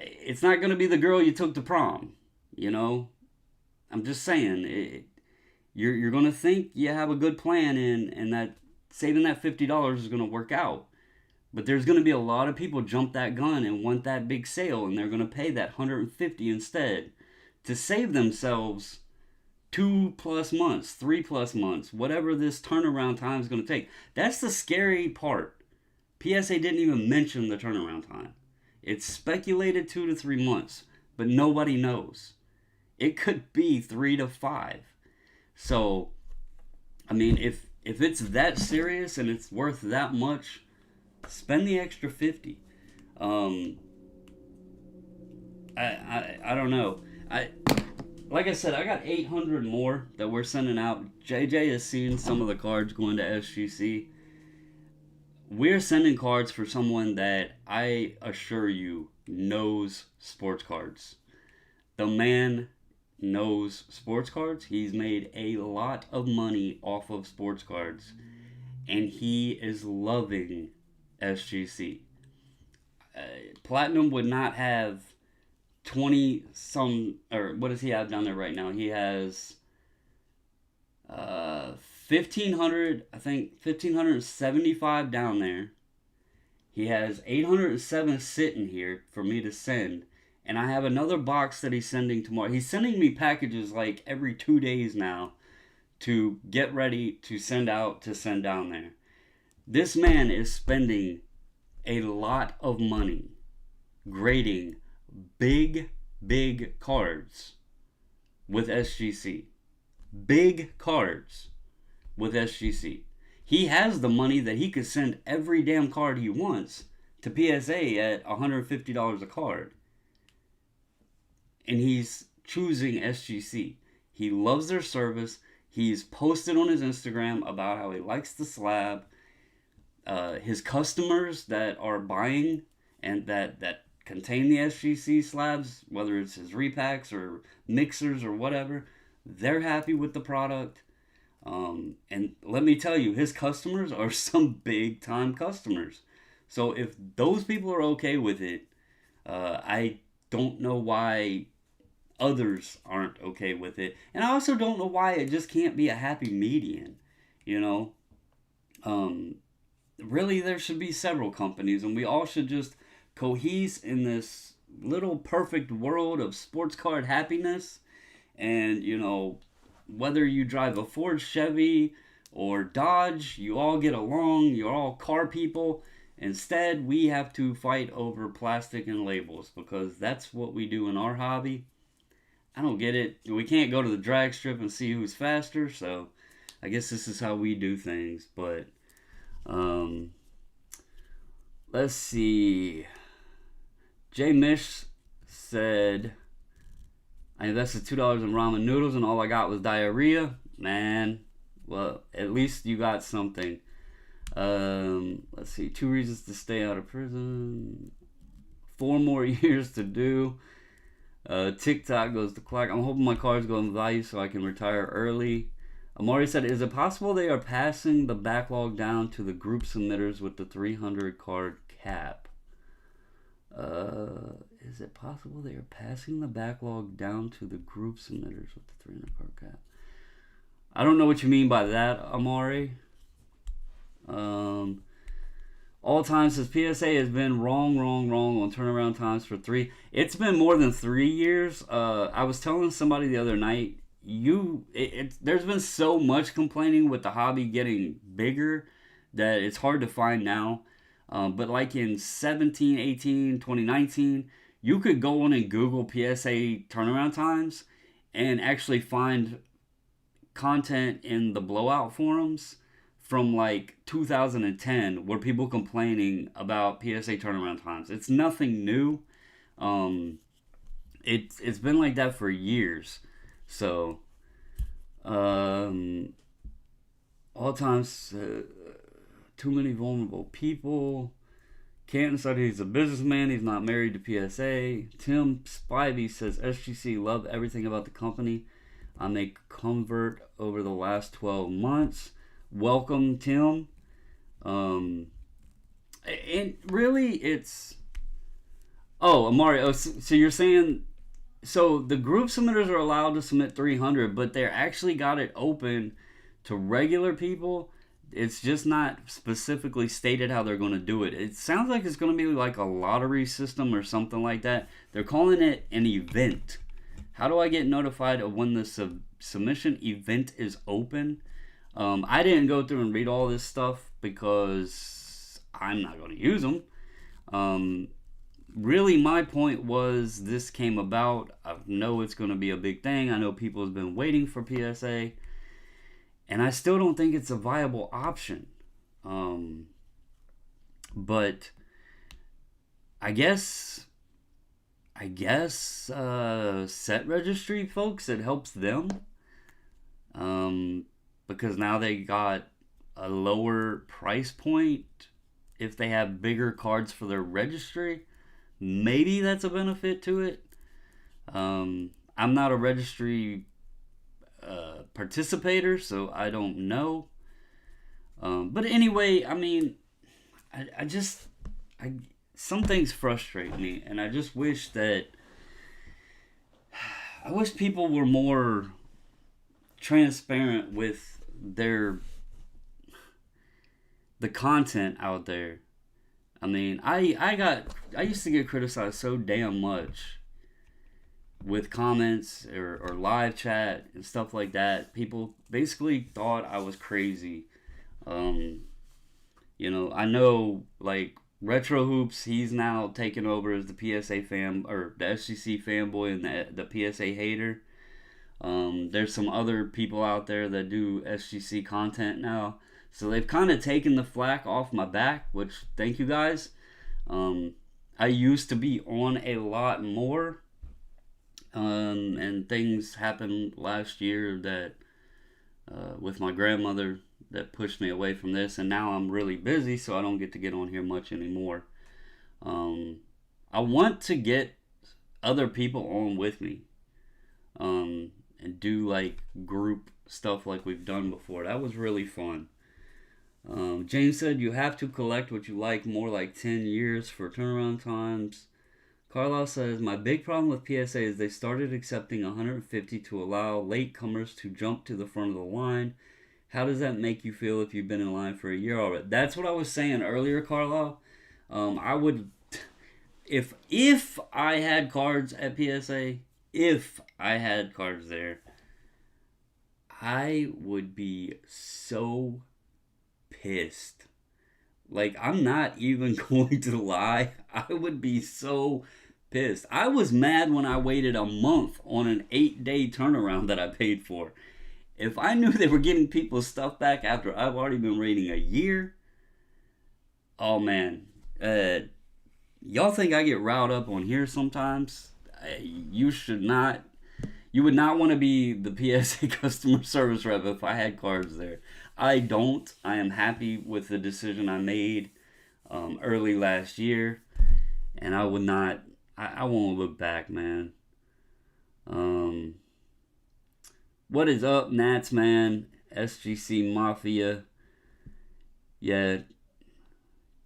It's not going to be the girl you took to prom. I'm just saying. You're going to think you have a good plan and that saving that $50 is going to work out. But there's going to be a lot of people jump that gun and want that big sale, and they're going to pay that $150 instead to save themselves 2+ months, 3+ months, whatever this turnaround time is going to take. That's the scary part. PSA didn't even mention the turnaround time. It's speculated 2 to 3 months, but nobody knows. It could be 3 to 5. So, I mean, if it's that serious and it's worth that much, spend the extra 50. I don't know. Like I said, I got 800 more that we're sending out. JJ has seen some of the cards going to SGC. We're sending cards for someone that I assure you knows sports cards. The man knows sports cards. He's made a lot of money off of sports cards, and he is loving SGC. Platinum would not have 20 some, or what does he have down there right now? He has 1,500, I think 1,575 down there. He has 807 sitting here for me to send. And I have another box that he's sending tomorrow. He's sending me packages like every 2 days now to get ready to send down there. This man is spending a lot of money grading big cards with SGC. Big cards with SGC. He has the money that he could send every damn card he wants to PSA at $150 a card. And he's choosing SGC. He loves their service. He's posted on his Instagram about how he likes the slab. His customers that are buying and that contain the SGC slabs, whether it's his repacks or mixers or whatever, they're happy with the product. And let me tell you, his customers are some big time customers. So if those people are okay with it, I don't know why others aren't okay with it. And I also don't know why it just can't be a happy median, Really, there should be several companies, and we all should just cohese in this little perfect world of sports card happiness. And, whether you drive a Ford, Chevy, or Dodge, you all get along, you're all car people. Instead, we have to fight over plastic and labels because that's what we do in our hobby. I don't get it. We can't go to the drag strip and see who's faster, so I guess this is how we do things. But let's see. Jay Mish said, I invested $2 in ramen noodles and all I got was diarrhea. Man, well, at least you got something. Let's see. 2 reasons to stay out of prison. 4 more years to do. TikTok goes to Clark. I'm hoping my cards go in value so I can retire early. Amari said, is it possible they are passing the backlog down to the group submitters with the 300 card cap? Is it possible they are passing the backlog down to the group submitters with the 300 card cap? I don't know what you mean by that, Amari. All time says PSA has been wrong on turnaround times for 3. It's been more than 3 years. I was telling somebody the other night, there's been so much complaining with the hobby getting bigger that it's hard to find now. But like in 17, 18, 2019, You could go on and Google PSA turnaround times and actually find content in the blowout forums from like 2010 where people complaining about PSA turnaround times. It's nothing new. Um, it's been like that for years. So, um, all times, too many vulnerable people. Canton said he's a businessman. He's not married to PSA. Tim Spivey says SGC love everything about the company. I'm a convert over the last 12 months. Welcome, Tim. And really, it's. Oh, Amari. Oh, so you're saying. So the group submitters are allowed to submit 300, but they're actually got it open to regular people. It's just not specifically stated how they're going to do it. It sounds like it's going to be like a lottery system or something like that. They're calling it an event. How do I get notified of when the submission event is open? I didn't go through and read all this stuff because I'm not going to use them. Really, my point was this came about. I know it's going to be a big thing. I know people have been waiting for PSA. And I still don't think it's a viable option. But I guess set registry folks, it helps them. Because now they got a lower price point if they have bigger cards for their registry. Maybe that's a benefit to it. I'm not a registry participator, so I don't know. But anyway, I mean, I some things frustrate me, and I just wish that I wish people were more transparent with the content out there. I mean, I used to get criticized so damn much with comments or live chat and stuff like that. People basically thought I was crazy. I know like Retro Hoops, he's now taken over as the PSA fan or the SGC fanboy and the PSA hater. There's some other people out there that do SGC content now. So they've kind of taken the flack off my back, which thank you guys. I used to be on a lot more. And things happened last year that with my grandmother that pushed me away from this, and now I'm really busy, so I don't get to get on here much anymore. I want to get other people on with me and do like group stuff like we've done before. That was really fun. James said you have to collect what you like, more like 10 years for turnaround times. Carlisle says, my big problem with PSA is they started accepting 150 to allow latecomers to jump to the front of the line. How does that make you feel if you've been in line for a year already? That's what I was saying earlier, Carlisle. I would, if I had cards at PSA, if I had cards there, I would be so pissed. Like, I'm not even going to lie. I would be so pissed. I was mad when I waited a month on an 8-day turnaround that I paid for. If I knew they were getting people's stuff back after I've already been waiting a year, oh man. Y'all think I get riled up on here sometimes? You should not. You would not want to be the PSA customer service rep if I had cards there. I don't. I am happy with the decision I made early last year. And I would not. I won't look back, man. What is up, Nats, man? SGC Mafia. Yeah.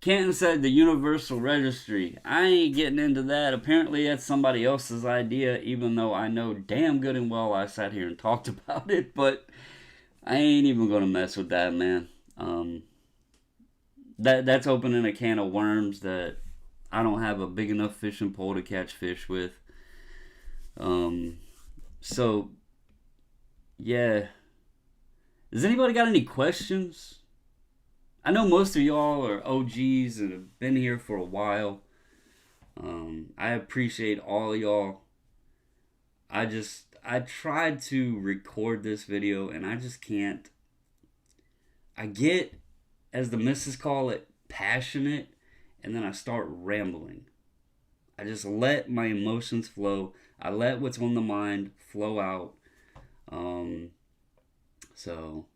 Canton said the Universal Registry. I ain't getting into that. Apparently that's somebody else's idea, even though I know damn good and well I sat here and talked about it, but I ain't even gonna mess with that, man. That's opening a can of worms that I don't have a big enough fishing pole to catch fish with. So yeah. Has anybody got any questions? I know most of y'all are OGs and have been here for a while. I appreciate all y'all. I tried to record this video and I just can't. I get, as the missus call it, passionate, and then I start rambling. I just let my emotions flow. I let what's on the mind flow out. Um, so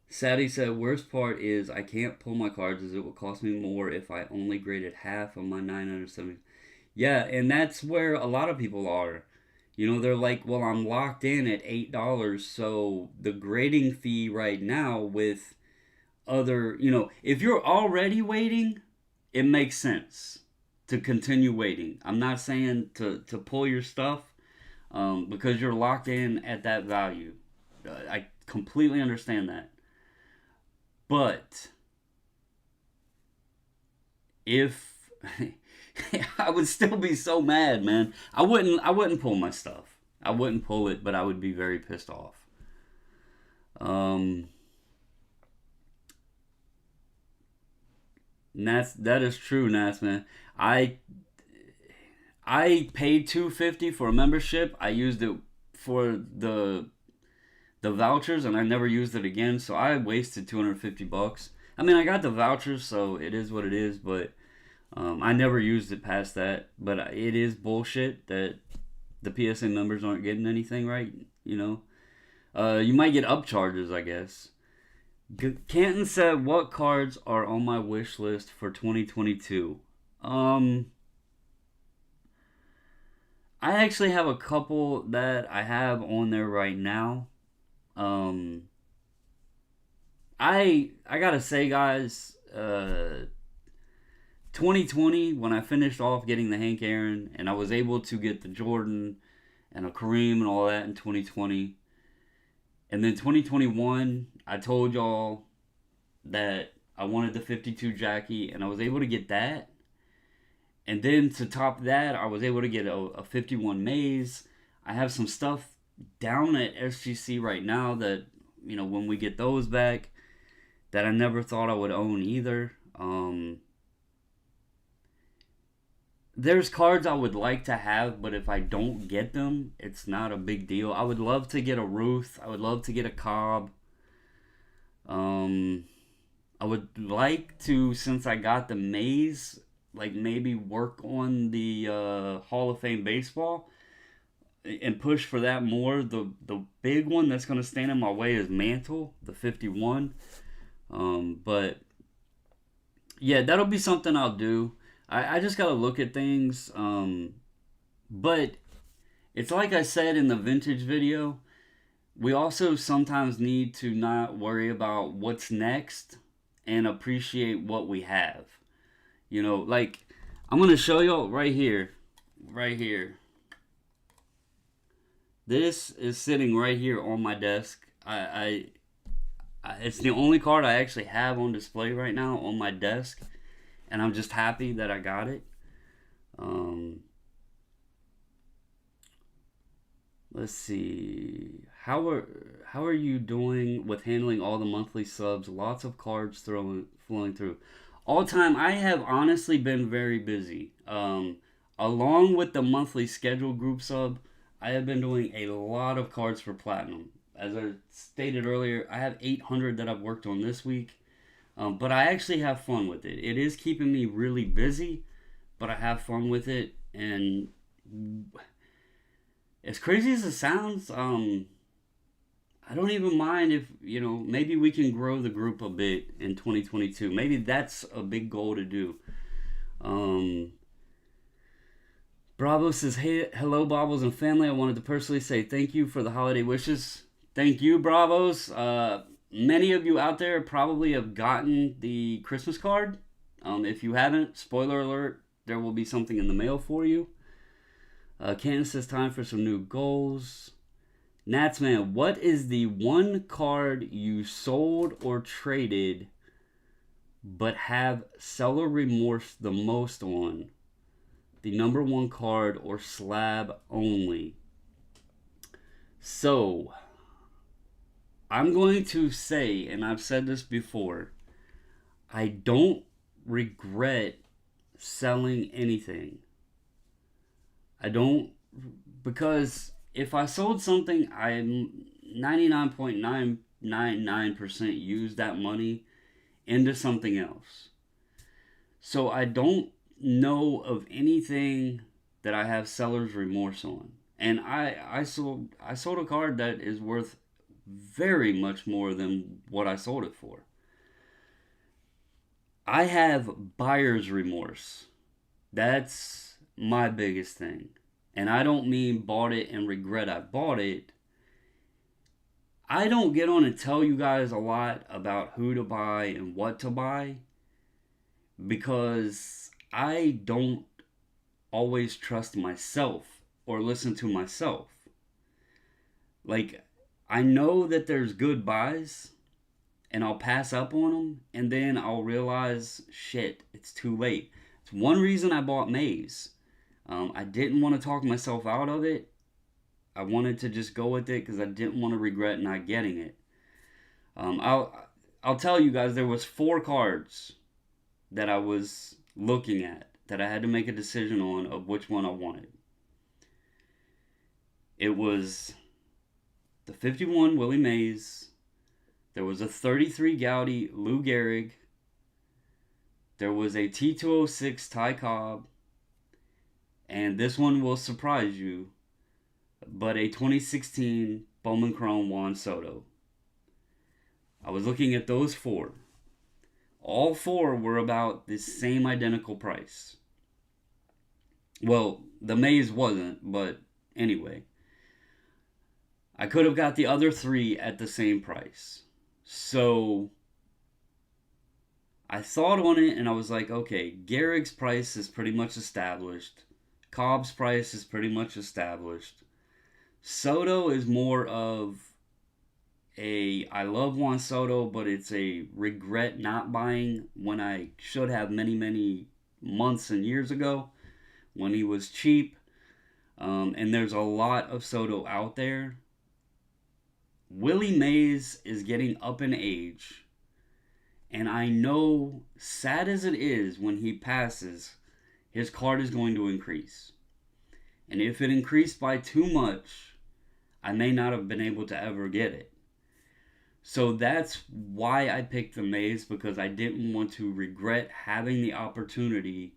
Sadie said, worst part is I can't pull my cards as it would cost me more if I only graded half of my 970. Yeah, and that's where a lot of people are. You know, they're like, well, I'm locked in at $8, so the grading fee right now with other, if you're already waiting, it makes sense to continue waiting. I'm not saying to pull your stuff because you're locked in at that value. I completely understand that. But if I would still be so mad, man. I wouldn't pull my stuff. I wouldn't pull it, but I would be very pissed off. That is true, Nats, man. I I paid $250 for a membership. I used it for the vouchers, and I never used it again. So I wasted $250. I mean, I got the vouchers, so it is what it is. But I never used it past that. But it is bullshit that the PSA members aren't getting anything right. You might get upcharges, I guess. Canton said, "What cards are on my wish list for 2022?" I actually have a couple that I have on there right now. Um, I gotta say, guys, 2020 when I finished off getting the Hank Aaron and I was able to get the Jordan and a Kareem and all that in 2020, and then 2021 I told y'all that I wanted the 52 Jackie and I was able to get that. And then to top that, I was able to get a 51 Maze. I have some stuff down at SGC right now that, when we get those back, that I never thought I would own either. There's cards I would like to have, but if I don't get them, it's not a big deal. I would love to get a Ruth. I would love to get a Cobb. I would like to, since I got the Maze, like maybe work on the Hall of Fame baseball and push for that more. The big one that's going to stand in my way is Mantle, the 51. But yeah, that'll be something I'll do. I just got to look at things. But it's like I said in the vintage video, we also sometimes need to not worry about what's next and appreciate what we have. Like, I'm going to show y'all right here. Right here. This is sitting right here on my desk. It's the only card I actually have on display right now on my desk. And I'm just happy that I got it. Let's see. How are you doing with handling all the monthly subs? Lots of cards flowing through. All time, I have honestly been very busy. Along with the monthly schedule group sub, I have been doing a lot of cards for Platinum. As I stated earlier, I have 800 that I've worked on this week. But I actually have fun with it. It is keeping me really busy, but I have fun with it. And as crazy as it sounds, I don't even mind if, maybe we can grow the group a bit in 2022. Maybe that's a big goal to do. Bravo says, "Hey, hello, Bobbles and family. I wanted to personally say thank you for the holiday wishes." Thank you, Bravos. Many of you out there probably have gotten the Christmas card. If you haven't, spoiler alert, there will be something in the mail for you. Candace says, time for some new goals. Nats, man, what is the one card you sold or traded but have seller remorse the most on? The number one card or slab only? So, I'm going to say, and I've said this before, I don't regret selling anything. I don't, because if I sold something, I'm 99.999% use that money into something else. So I don't know of anything that I have seller's remorse on. And I sold a card that is worth very much more than what I sold it for. I have buyer's remorse. That's my biggest thing. And I don't mean bought it and regret I bought it. I don't get on and tell you guys a lot about who to buy and what to buy because I don't always trust myself or listen to myself. Like, I know that there's good buys and I'll pass up on them and then I'll realize, shit, it's too late. It's one reason I bought Maze. I didn't want to talk myself out of it. I wanted to just go with it because I didn't want to regret not getting it. I'll tell you guys, there was 4 cards that I was looking at that I had to make a decision on of which one I wanted. It was the 51 Willie Mays. There was a 33 Gaudy Lou Gehrig. There was a T206 Ty Cobb. And this one will surprise you, but a 2016 Bowman Chrome Juan Soto. I was looking at those 4. All 4 were about the same identical price. Well, the Mays wasn't, but anyway. I could have got the other 3 at the same price. So I thought on it and I was like, okay, Gehrig's price is pretty much established. Cobb's price is pretty much established. Soto is more of I love Juan Soto, but it's a regret not buying when I should have many months and years ago when he was cheap. And there's a lot of Soto out there. Willie Mays is getting up in age. And I know, sad as it is, when he passes, his card is going to increase. And if it increased by too much, I may not have been able to ever get it. So that's why I picked the Mays, because I didn't want to regret having the opportunity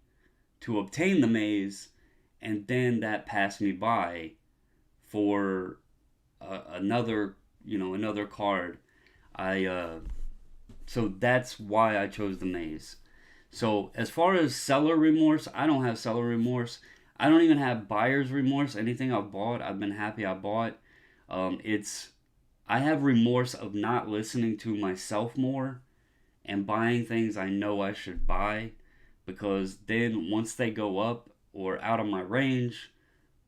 to obtain the Mays and then that passed me by for another card. So that's why I chose the Mays. So as far as seller remorse, I don't have seller remorse. I don't even have buyer's remorse. Anything I've bought, I've been happy I bought. I have remorse of not listening to myself more and buying things I know I should buy, because then once they go up or out of my range,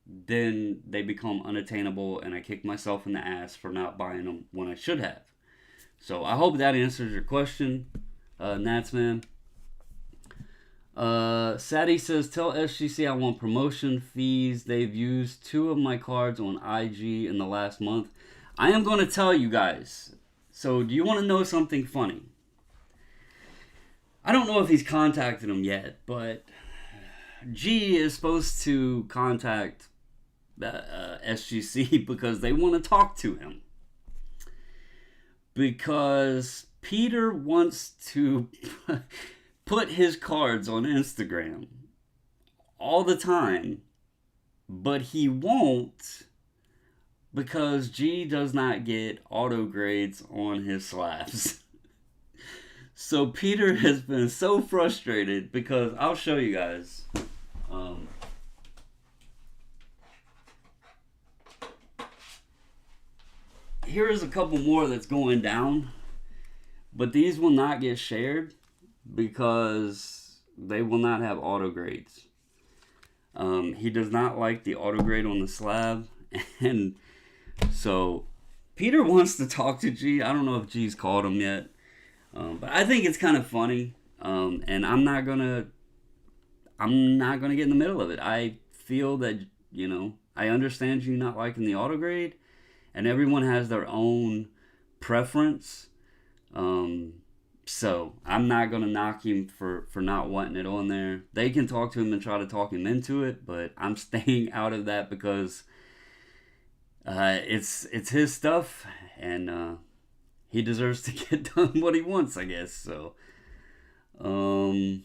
then they become unattainable and I kick myself in the ass for not buying them when I should have. So I hope that answers your question, Nats man. Sadie says, tell SGC I want promotion fees. They've used 2 of my cards on IG in the last month. I am going to tell you guys. So do you want to know something funny? I don't know if he's contacted him yet, but G is supposed to contact SGC because they want to talk to him. Because Peter wants to put his cards on Instagram all the time, but he won't because G does not get auto grades on his slabs. So Peter has been so frustrated because I'll show you guys. Here is a couple more that's going down, but these will not get shared because they will not have auto grades. He does not like the auto grade on the slab, and so Peter wants to talk to G. I don't know if G's called him yet, but I think it's kind of funny, and I'm not gonna get in the middle of it. I feel that, I understand you not liking the auto grade, and everyone has their own preference. So I'm not gonna knock him for not wanting it on there. They can talk to him and try to talk him into it, but I'm staying out of that because it's his stuff, and he deserves to get done what he wants, I guess. So, um,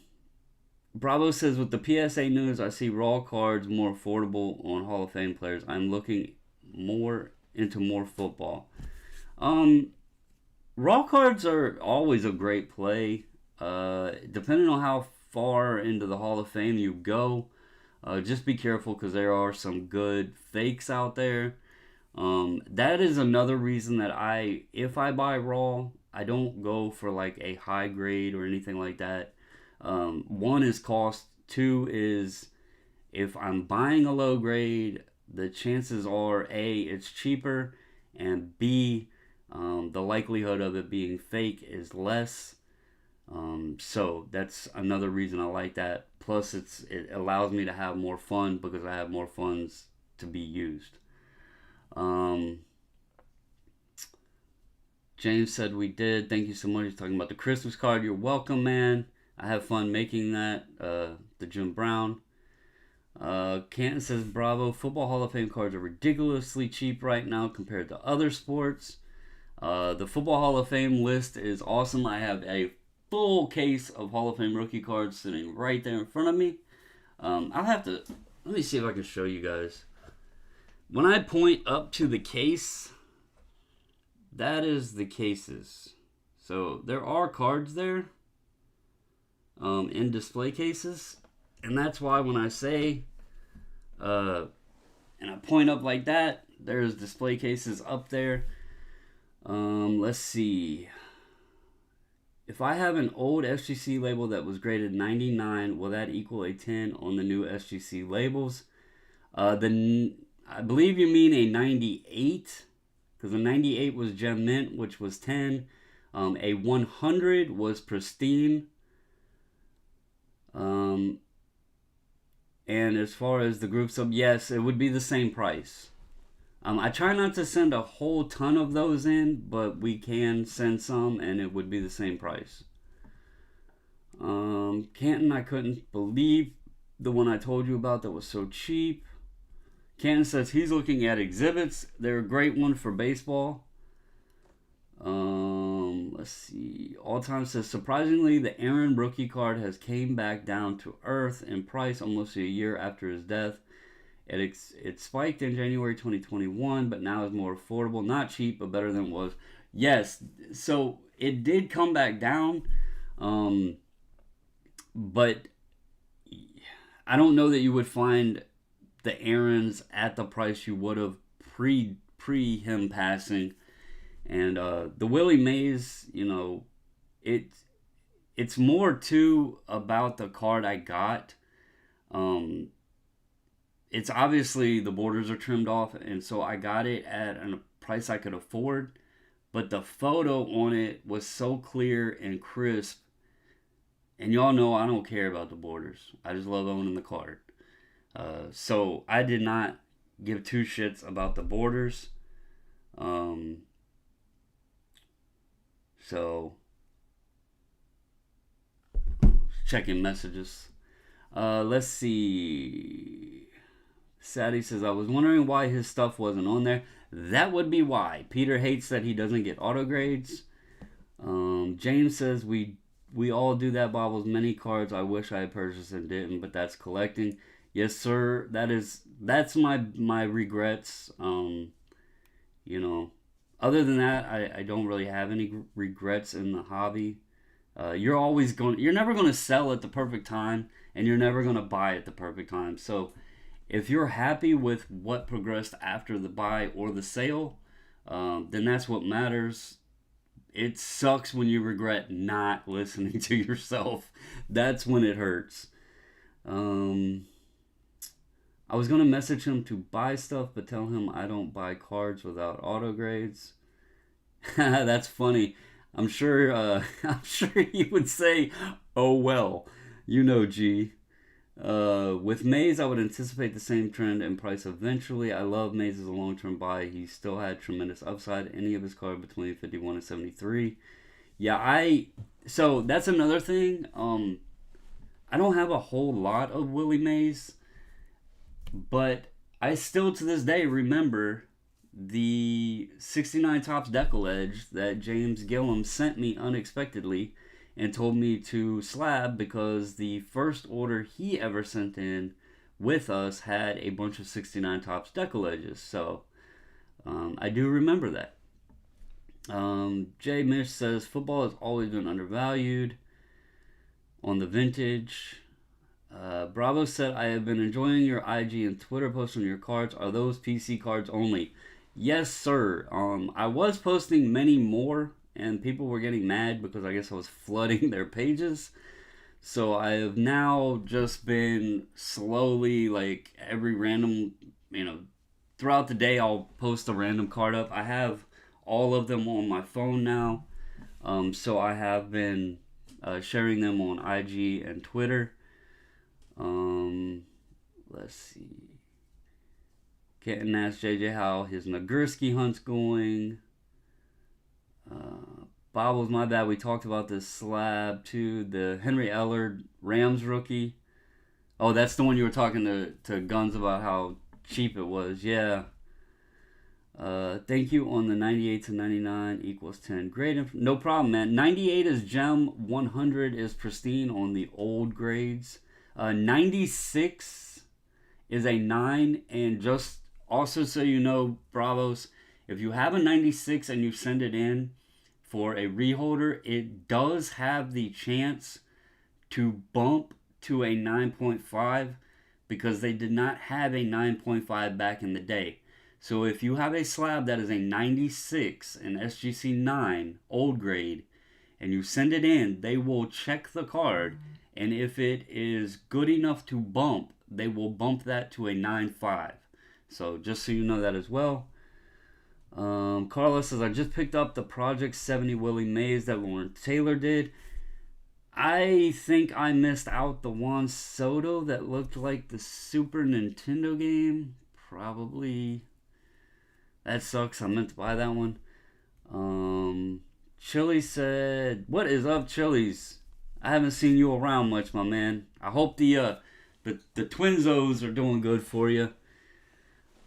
Bravo says with the PSA news, I see raw cards more affordable on Hall of Fame players. I'm looking more into more football. Um, Raw cards are always a great play. Depending on how far into the Hall of Fame you go, just be careful because there are some good fakes out there. That is another reason that if I buy Raw, I don't go for like a high grade or anything like that. One is cost. Two is if I'm buying a low grade, the chances are A, it's cheaper, and B, the likelihood of it being fake is less. So that's another reason I like that. Plus, it allows me to have more fun because I have more funds to be used. Um, James said we did. Thank you so much. He's talking about the Christmas card. You're welcome, man. I have fun making that. The Jim Brown. Canton says, Bravo. Football Hall of Fame cards are ridiculously cheap right now compared to other sports. The Football Hall of Fame list is awesome. I have a full case of Hall of Fame rookie cards sitting right there in front of me. I'll have to, let me see if I can show you guys. When I point up to the case, that is the cases. So there are cards there in display cases. And that's why when I say, and I point up like that, there's display cases up there. Let's see. If I have an old SGC label that was graded 99, will that equal a 10 on the new SGC labels? I believe you mean a 98, because a 98 was Gem Mint, which was 10. A 100 was Pristine. And as far as the group sub, yes, it would be the same price. I try not to send a whole ton of those in, but we can send some, and it would be the same price. Canton, I couldn't believe the one I told you about that was so cheap. Canton says he's looking at exhibits. They're a great one for baseball. Let's see. All Time says, surprisingly, the Aaron rookie card has came back down to earth in price almost a year after his death. It spiked in January 2021, but now is more affordable. Not cheap, but better than it was. Yes, so it did come back down, but I don't know that you would find the Aarons at the price you would have pre him passing. And the Willie Mays, it's more too about the card I got. It's obviously the borders are trimmed off, and so I got it at a price I could afford. But the photo on it was so clear and crisp. And y'all know I don't care about the borders. I just love owning the card. So I did not give two shits about the borders. So checking messages. Let's see. Sadie says, I was wondering why his stuff wasn't on there. That would be why. Peter hates that he doesn't get auto grades. James says, we all do that, Bobbles. Many cards I wish I had purchased and didn't, but that's collecting. Yes, sir. That's my regrets. Other than that, I don't really have any regrets in the hobby. You're never going to sell at the perfect time, and you're never going to buy at the perfect time. So if you're happy with what progressed after the buy or the sale, then that's what matters. It sucks when you regret not listening to yourself. That's when it hurts. I was going to message him to buy stuff, but tell him I don't buy cards without auto grades. That's funny. I'm sure he would say, oh well. G. With Mays, I would anticipate the same trend in price eventually. I love Mays as a long-term buy. He still had tremendous upside. Any of his card between 51 and 73. Yeah, So that's another thing. I don't have a whole lot of Willie Mays, but I still to this day remember the 69 Tops Decollage that James Gillum sent me unexpectedly and told me to slab because the first order he ever sent in with us had a bunch of 69 Tops Decollages. So I do remember that. Jay Mish says football has always been undervalued on the vintage. Bravo said, I have been enjoying your IG and Twitter posts on your cards. Are those PC cards only? Yes, sir. I was posting many more, and people were getting mad because I guess I was flooding their pages. So I have now just been slowly, like, every random, throughout the day, I'll post a random card up. I have all of them on my phone now. So I have been sharing them on IG and Twitter. Let's see. Can't ask JJ how his Nagurski hunt's going. Bobbles, my bad. We talked about this slab too. The Henry Ellard Rams rookie. Oh, that's the one you were talking to Guns about how cheap it was. Yeah. Thank you on the 98 to 99 equals 10. Great. No problem, man. 98 is gem. 100 is pristine on the old grades. 96 is a 9. And just also so you know, Bravos, if you have a 96 and you send it in for a reholder, it does have the chance to bump to a 9.5 because they did not have a 9.5 back in the day. So if you have a slab that is a 96 in SGC 9 old grade and you send it in, they will check the card, and if it is good enough to bump, they will bump that to a 9.5. So just so you know that as well. Carlos says, I just picked up the Project 70 Willie Mays that Lauren Taylor did. I think I missed out the Juan Soto that looked like the Super Nintendo game. Probably. That sucks. I meant to buy that one. Chili said, what is up, Chili's? I haven't seen you around much, my man. I hope the Twinzos are doing good for you.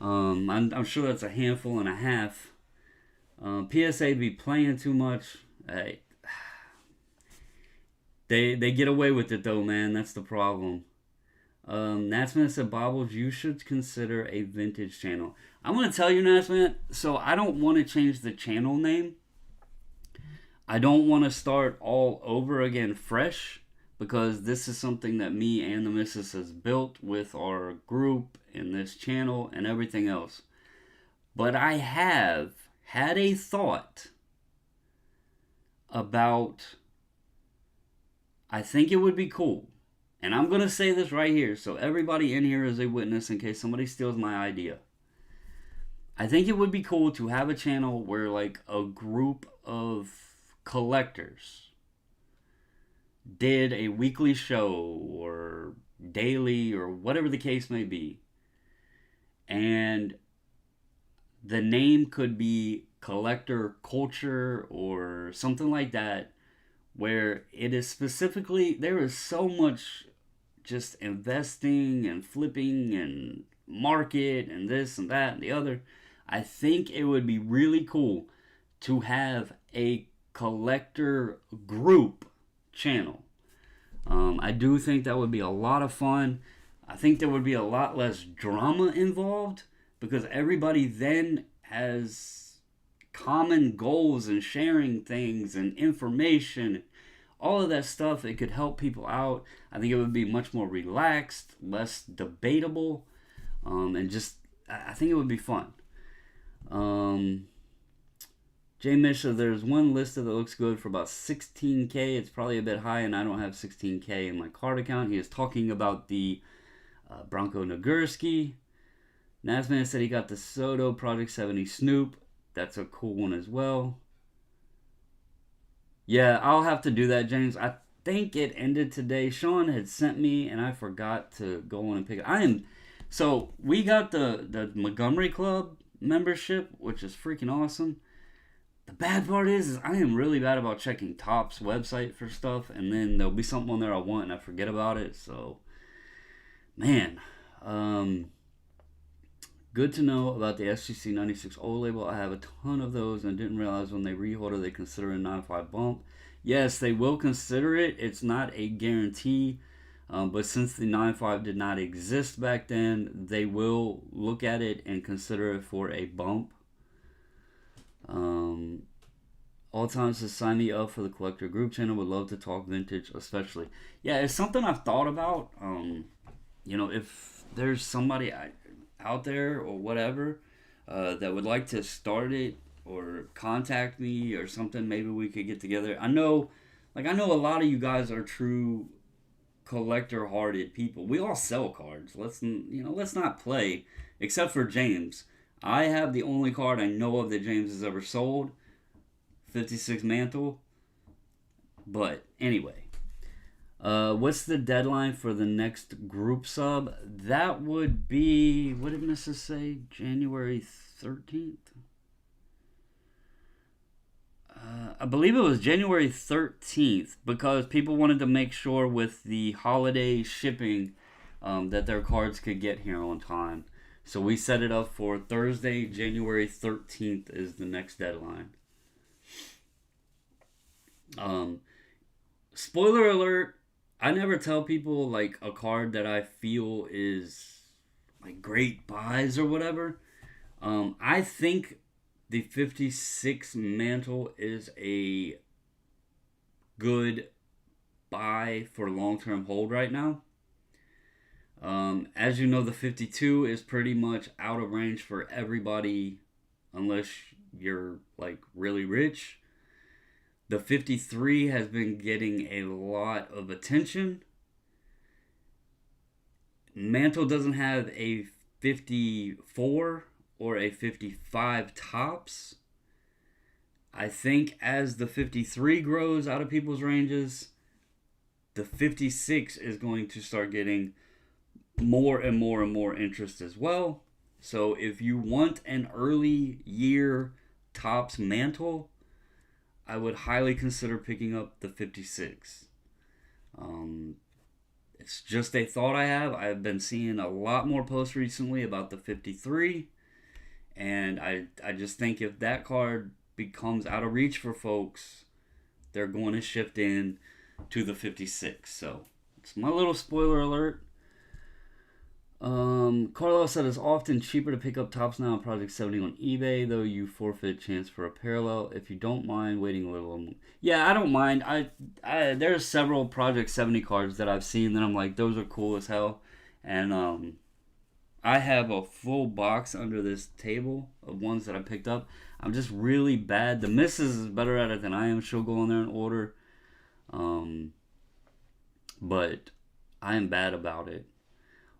I'm sure that's a handful and a half. PSA be playing too much. They get away with it though, man. That's the problem. Natsman said, Bobbles, you should consider a vintage channel. I'm going to tell you, Natsman, so I don't want to change the channel name. I don't want to start all over again fresh because this is something that me and the missus has built with our group and this channel and everything else. But I have had a thought about, I think it would be cool. And I'm going to say this right here, so everybody in here is a witness in case somebody steals my idea. I think it would be cool to have a channel where, like, a group of collectors did a weekly show or daily or whatever the case may be. And the name could be Collector Culture or something like that, where it is specifically, there is so much just investing and flipping and market and this and that and the other. I think it would be really cool to have a collector group channel. I do think that would be a lot of fun. I think there would be a lot less drama involved because everybody then has common goals and sharing things and information, all of that stuff. It could help people out. I think it would be much more relaxed, less debatable, and just, I think it would be fun. Jay Misha, there's one listed that looks good for about 16K. It's probably a bit high, and I don't have 16K in my card account. He is talking about the Bronco Nagurski. Nasman said he got the Soto Project 70 Snoop. That's a cool one as well. Yeah, I'll have to do that, James. I think it ended today. Sean had sent me, and I forgot to go on and pick it. So we got the Montgomery Club membership, which is freaking awesome. The bad part is I am really bad about checking Topps website for stuff, and then there'll be something on there I want and I forget about it. So, man, um, good to know about the SGC 96 O label. I have a ton of those and didn't realize when they reorder they consider a 9.5 bump. Yes, they will consider it. It's not a guarantee. But since the 9.5 did not exist back then, they will look at it and consider it for a bump. Um, all times to sign me up for the collector group channel. Would love to talk vintage, especially. Yeah, it's something I've thought about. If there's somebody out there or whatever that would like to start it or contact me or something, maybe we could get together. I know a lot of you guys are true collector-hearted people. We all sell cards. Let's not play, except for James. I have the only card I know of that James has ever sold, 56 Mantle. But anyway, what's the deadline for the next group sub? That would be, what did Mrs. say? January 13th? I believe it was January 13th because people wanted to make sure with the holiday shipping that their cards could get here on time. So we set it up for Thursday, January 13th is the next deadline. Spoiler alert, I never tell people like a card that I feel is like great buys or whatever. I think the 56 Mantle is a good buy for long-term hold right now. As you know, the 52 is pretty much out of range for everybody unless you're like really rich. The 53 has been getting a lot of attention. Mantle doesn't have a 54 or a 55 tops. I think as the 53 grows out of people's ranges, the 56 is going to start getting more and more and more interest as well. So if you want an early year tops Mantle, I would highly consider picking up the 56. It's just a thought I have. I've been seeing a lot more posts recently about the 53. And I just think if that card becomes out of reach for folks, they're going to shift in to the 56. So it's my little spoiler alert. Carlos said it's often cheaper to pick up tops now on Project 70 on eBay, though you forfeit chance for a parallel. If you don't mind waiting a little. Yeah, I don't mind. There's several Project 70 cards that I've seen that I'm like, those are cool as hell. And I have a full box under this table of ones that I picked up. I'm just really bad. The missus is better at it than I am. She'll go in there and order. But I am bad about it.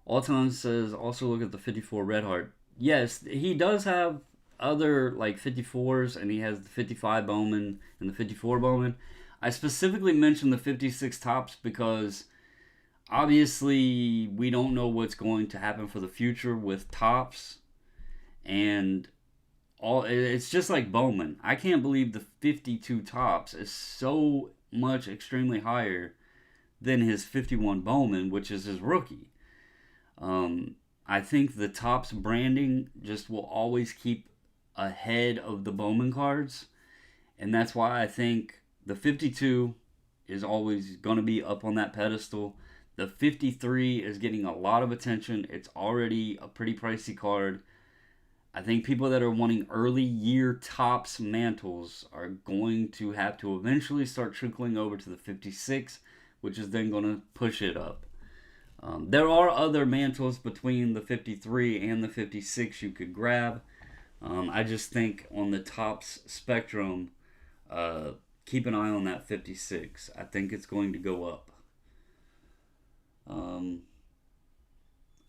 Alton says, also look at the 54 Red Heart. Yes, he does have other like 54s, and he has the 55 Bowman and the 54 Bowman. I specifically mentioned the 56 tops because obviously we don't know what's going to happen for the future with tops, and it's just like Bowman. I can't believe the 52 tops is so much extremely higher than his 51 Bowman, which is his rookie. I think the Topps branding just will always keep ahead of the Bowman cards, and that's why I think the 52 is always going to be up on that pedestal. The 53 is getting a lot of attention. It's already a pretty pricey card. I think people that are wanting early year Topps mantles are going to have to eventually start trickling over to the 56, which is then going to push it up. There are other mantles between the 53 and the 56 you could grab. I just think on the Topps spectrum, keep an eye on that 56. I think it's going to go up.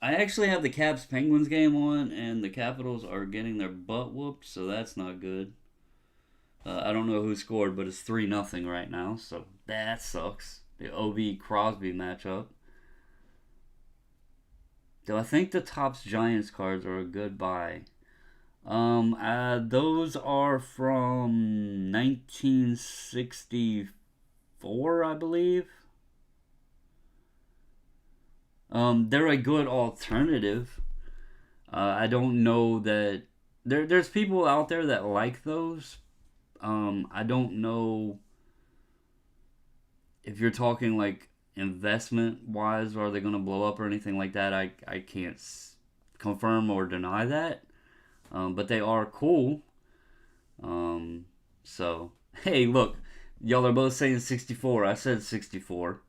I actually have the Caps Penguins game on, and the Capitals are getting their butt whooped, so that's not good. I don't know who scored, but it's 3-0 right now, so that sucks. The OV Crosby matchup. Do I think the Topps Giants cards are a good buy? Those are from 1964, I believe. They're a good alternative. I don't know that there's people out there that like those. I don't know if you're talking like investment wise, are they going to blow up or anything like that? I can't confirm or deny that. But they are cool. So hey, look, y'all are both saying 64. I said 64.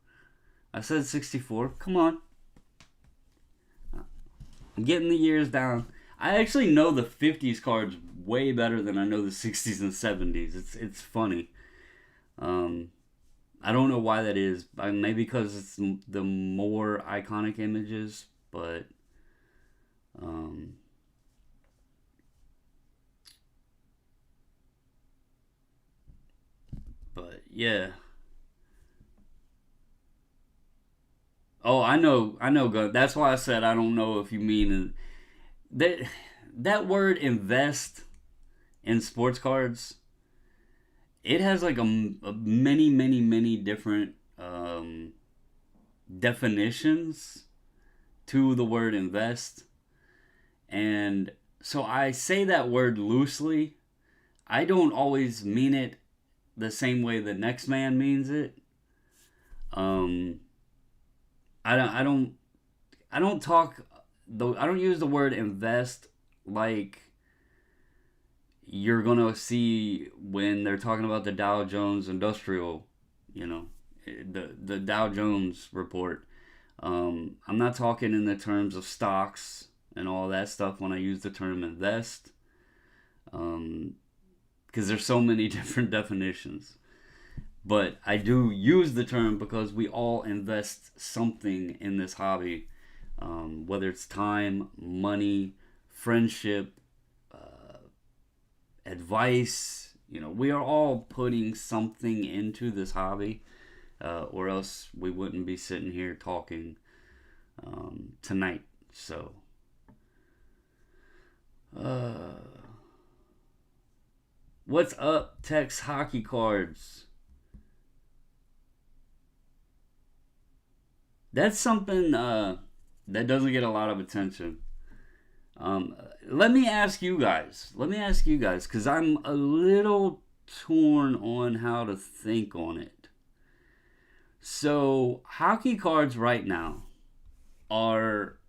I said 64. Come on, I'm getting the years down. I actually know the 50s cards way better than I know the 60s and 70s. It's funny. Um, I don't know why that is. Maybe because it's the more iconic images, but um, yeah. Oh, I know. That's why I said I don't know if you mean that. That word invest in sports cards. It has like a many different definitions to the word invest, and so I say that word loosely. I don't always mean it the same way the next man means it. Um, I don't talk though. I don't use the word invest like you're gonna see when they're talking about the Dow Jones Industrial, you know, the Dow Jones report. I'm not talking in the terms of stocks and all that stuff when I use the term invest, because there's so many different definitions. But I do use the term because we all invest something in this hobby, whether it's time, money, friendship, advice. You know, we are all putting something into this hobby, or else we wouldn't be sitting here talking tonight. So, uh, what's up, Tex Hockey Cards? That's something that doesn't get a lot of attention. Um, Let me ask you guys. Let me ask you guys, because I'm a little torn on how to think on it. So, hockey cards right now are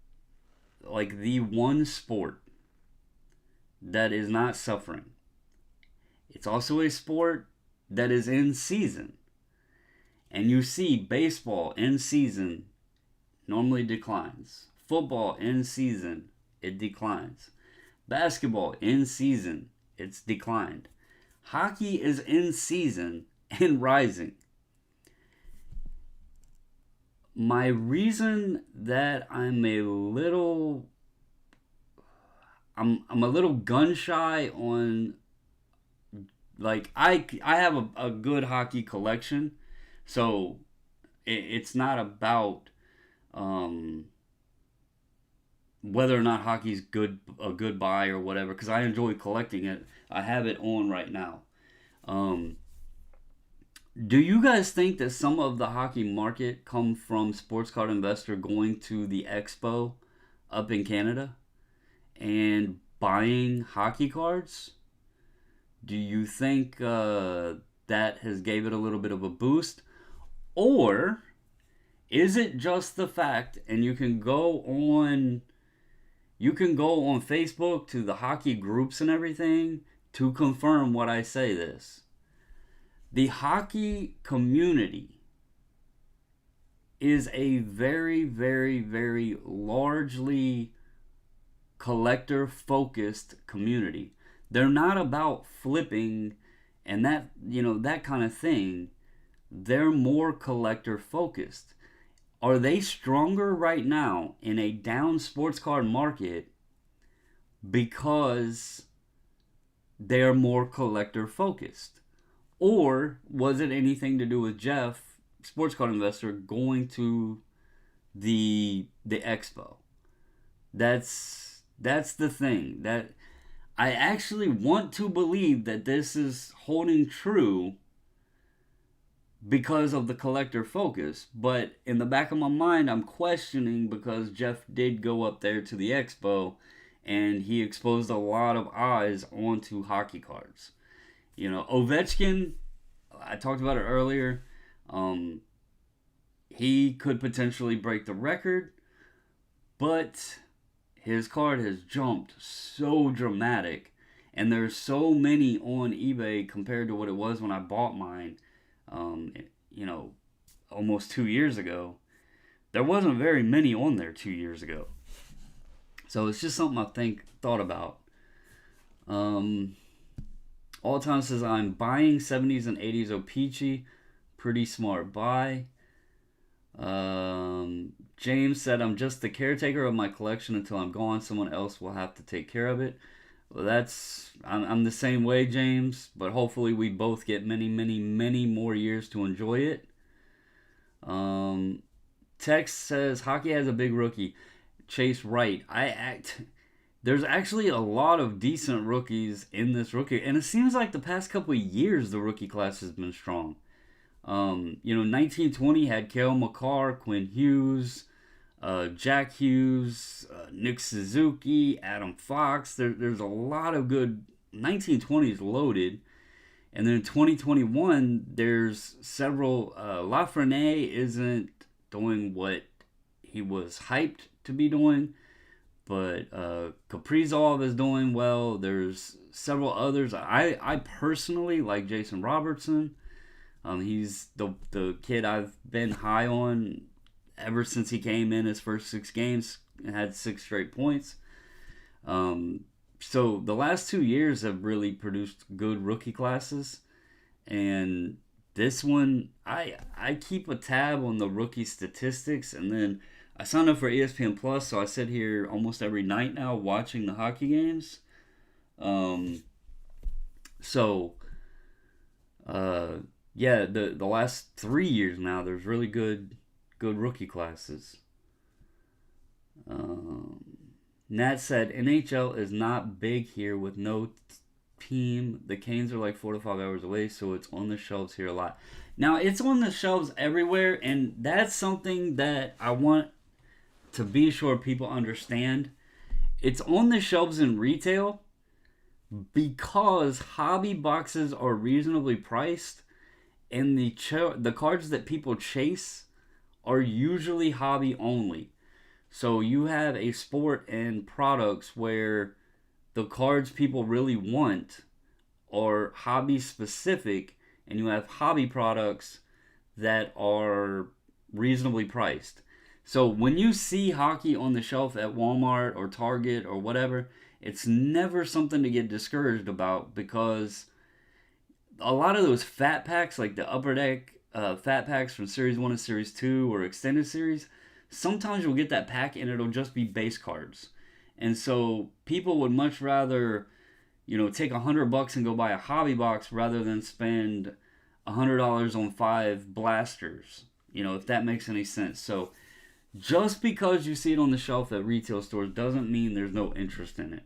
like the one sport that is not suffering. It's also a sport that is in season. And you see baseball in season normally declines. Football in season, it declines. Basketball in season, it's declined. Hockey is in season and rising. My reason that I'm a little gun shy on, like, I have a good hockey collection, so it's not about um, whether or not hockey's a good buy or whatever, because I enjoy collecting it. I have it on right now. Um, do you guys think that some of the hockey market come from sports card investor going to the expo up in Canada and buying hockey cards? Do you think that has gave it a little bit of a boost, or is it just the fact? And you can go on Facebook to the hockey groups and everything to confirm what I say this. The hockey community is a very largely collector focused community. They're not about flipping and that kind of thing. They're more collector focused. Are they stronger right now in a down sports card market because they're more collector focused? Or was it anything to do with Jeff, sports card investor, going to the expo? That's the thing. That I actually want to believe that this is holding true because of the collector focus. But in the back of my mind, I'm questioning because Jeff did go up there to the expo and he exposed a lot of eyes onto hockey cards. You know, Ovechkin, I talked about it earlier. Um, he could potentially break the record, but his card has jumped so dramatic, and there's so many on eBay compared to what it was when I bought mine. Um, you know, almost 2 years ago. There wasn't very many on there 2 years ago, so it's just something I thought about. Um, All time says I'm buying 70s and 80s O-Pee-Chee. Pretty smart buy. James said, I'm just the caretaker of my collection until I'm gone. Someone else will have to take care of it. Well, I'm the same way, James, but hopefully we both get many, many, many more years to enjoy it. Tex says, hockey has a big rookie. Chase Wright. There's actually a lot of decent rookies in this rookie, and it seems like the past couple of years the rookie class has been strong. 1920 had Cale Makar, Quinn Hughes, Jack Hughes, Nick Suzuki, Adam Fox. There's a lot of good 1920s loaded. And then in 2021, there's several. Lafreniere isn't doing what he was hyped to be doing, but Kaprizov is doing well. There's several others. I personally like Jason Robertson. He's the kid I've been high on ever since he came in his first 6 games and had 6 straight points. So the last 2 years have really produced good rookie classes, and this one I keep a tab on the rookie statistics, and then I signed up for ESPN Plus, so I sit here almost every night now watching the hockey games. So yeah, the last 3 years now, there's really good rookie classes. Nat said NHL is not big here with no team. The Canes are like 4 to 5 hours away, so it's on the shelves here a lot. Now it's on the shelves everywhere, and that's something that I want to be sure people understand. It's on the shelves in retail because hobby boxes are reasonably priced, and the cards that people chase are usually hobby only. So you have a sport and products where the cards people really want are hobby specific, and you have hobby products that are reasonably priced. So when you see hockey on the shelf at Walmart or Target or whatever, it's never something to get discouraged about, because a lot of those fat packs, like the Upper Deck fat packs from Series 1 and Series 2 or Extended Series, sometimes you'll get that pack and it'll just be base cards. And so people would much rather, take $100 and go buy a hobby box rather than spend $100 on 5 blasters, if that makes any sense. So just because you see it on the shelf at retail stores doesn't mean there's no interest in it.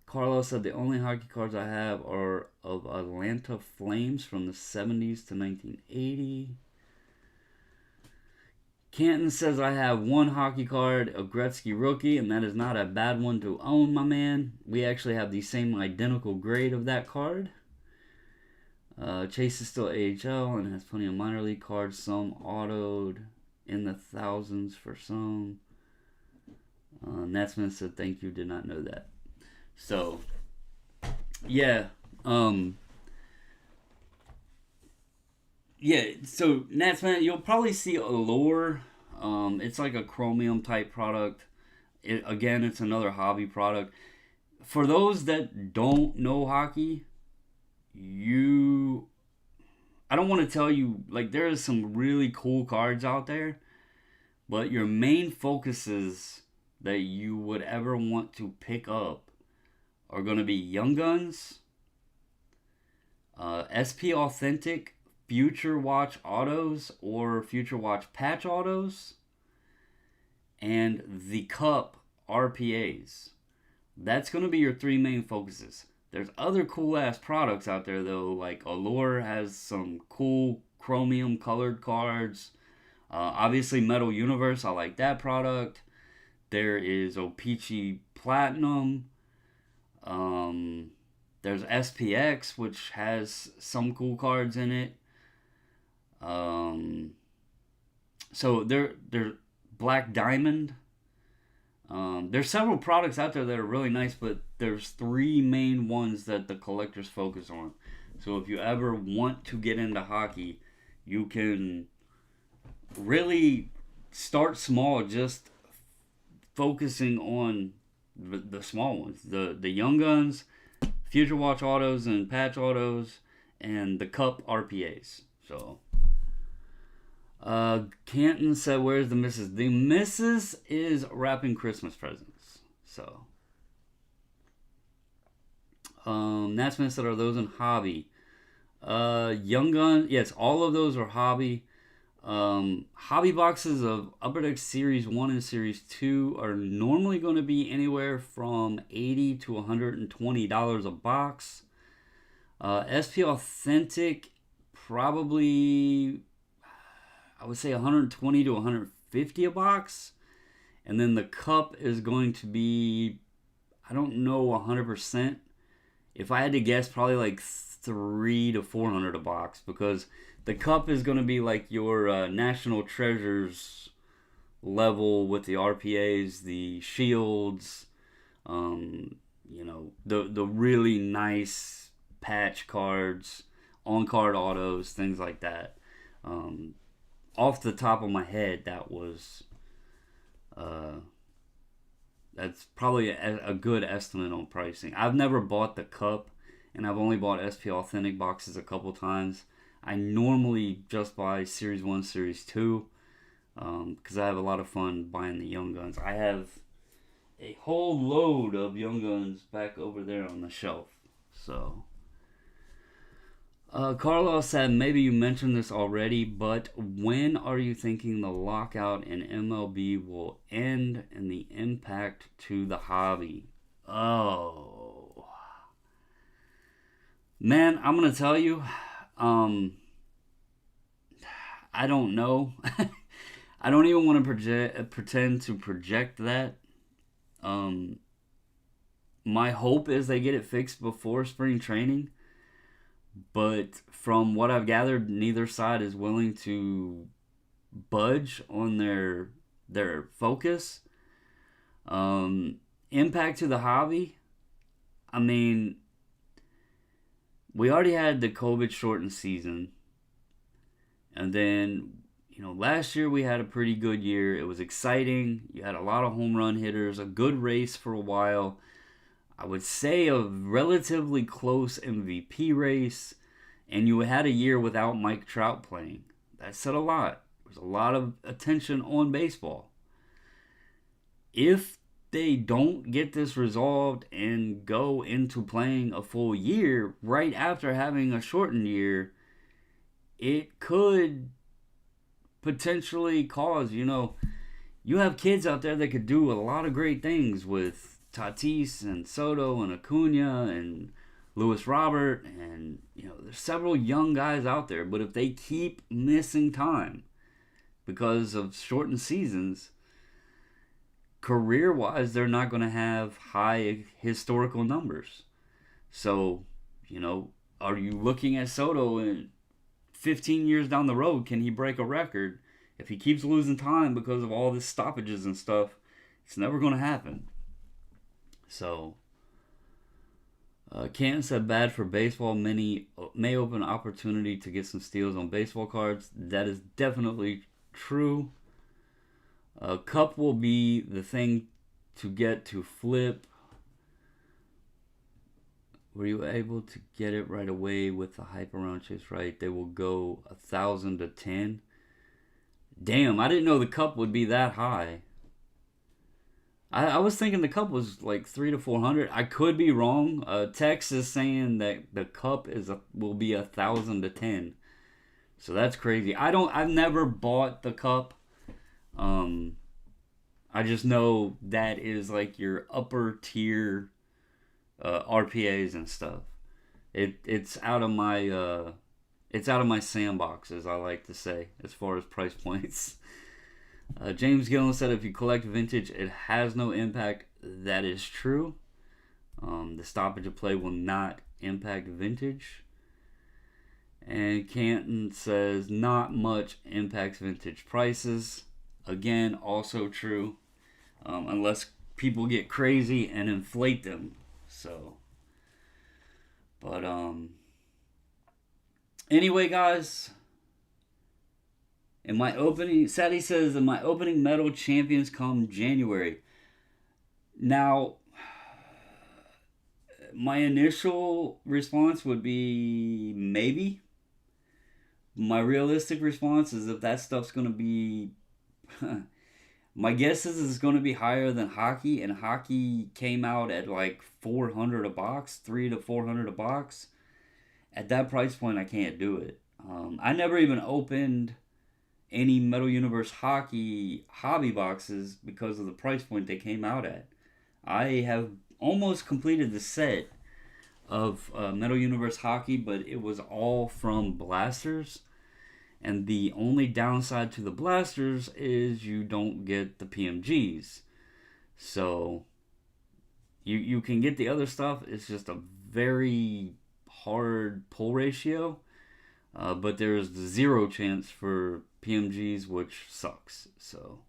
Carlos said the only hockey cards I have are of Atlanta Flames from the 70s to 1980. Canton says I have one hockey card, a Gretzky rookie, and that is not a bad one to own, my man. We actually have the same identical grade of that card. Chase is still AHL and has plenty of minor league cards, some autoed in the thousands for some. Natsman said thank you, did not know that. So, yeah. So Natsman, you'll probably see Allure. It's like a chromium type product. It's another hobby product. For those that don't know hockey, I don't want to tell you, like, there is some really cool cards out there, but your main focuses that you would ever want to pick up are going to be Young Guns, SP Authentic, Future Watch Autos or Future Watch Patch Autos, and the Cup RPAs. That's going to be your three main focuses. There's other cool ass products out there though, like Allure has some cool chromium colored cards. Obviously, Metal Universe, I like that product. There is O-Pee-Chee Platinum. There's SPX, which has some cool cards in it. So there's Black Diamond. There's several products out there that are really nice, but there's three main ones that the collectors focus on. So if you ever want to get into hockey, you can really start small, just focusing on the small ones, the Young Guns, Future Watch Autos and Patch Autos, and the Cup RPAs. So, Canton said, "Where's the missus?" The missus is wrapping Christmas presents. So, Natsmith said, "Are those in hobby?" Young Gun, yes, all of those are hobby. Hobby boxes of Upper Deck Series 1 and Series 2 are normally going to be anywhere from $80 to $120 a box. SP Authentic, probably, I would say $120 to $150 a box. And then the Cup is going to be, I don't know 100%. If I had to guess, probably like $300 to $400 a box, because the Cup is going to be like your National Treasures level with the RPAs, the shields, the really nice patch cards, on-card autos, things like that. Off the top of my head, that's probably a good estimate on pricing. I've never bought the Cup, and I've only bought SP Authentic boxes a couple times. I normally just buy Series 1, Series 2, because I have a lot of fun buying the Young Guns. I have a whole load of Young Guns back over there on the shelf. So, Carlos said, maybe you mentioned this already, but when are you thinking the lockout in MLB will end and the impact to the hobby? Oh. Man, I'm going to tell you, I don't know. I don't even want to pretend to project that. My hope is they get it fixed before spring training. But from what I've gathered, neither side is willing to budge on their focus. Impact to the hobby. I mean, we already had the COVID shortened season. And then, last year we had a pretty good year. It was exciting. You had a lot of home run hitters, a good race for a while. I would say a relatively close MVP race. And you had a year without Mike Trout playing. That said a lot. There's a lot of attention on baseball. If they don't get this resolved and go into playing a full year right after having a shortened year, it could potentially cause, you have kids out there that could do a lot of great things with Tatis and Soto and Acuna and Lewis Robert, and there's several young guys out there, but if they keep missing time because of shortened seasons, career-wise, they're not going to have high historical numbers. So, are you looking at Soto and 15 years down the road, can he break a record? If he keeps losing time because of all this stoppages and stuff, it's never going to happen. So, Canton said, bad for baseball. Many may open opportunity to get some steals on baseball cards. That is definitely true. Cup will be the thing to get to flip. Were you able to get it right away with the hype around Chase Wright? They will go 1,000 to 10. Damn, I didn't know the Cup would be that high. I was thinking the Cup was like 300 to 400. I could be wrong. Tex is saying that the Cup will be 1,000 to 10. So that's crazy. I've never bought the Cup. I just know that is like your upper tier RPAs and stuff. It's out of my it's out of my sandbox, as I like to say, as far as price points. James Gillen said, if you collect vintage, it has no impact. That is true. The stoppage of play will not impact vintage. And Canton says, not much impacts vintage prices. Again, also true. Unless people get crazy and inflate them. So, but anyway, guys, in my opening, Sadie says, in my opening metal champions come January. Now, my initial response would be maybe. My realistic response is if that stuff's going to be. My guess is it's going to be higher than hockey, and hockey came out at like 400 a box, 300 to 400 a box. At that price point, I can't do it. I never even opened any Metal Universe hockey hobby boxes because of the price point they came out at. I have almost completed the set of Metal Universe hockey, but it was all from blasters. And the only downside to the blasters is you don't get the PMGs. So you can get the other stuff. It's just a very hard pull ratio. But there's zero chance for PMGs, which sucks. So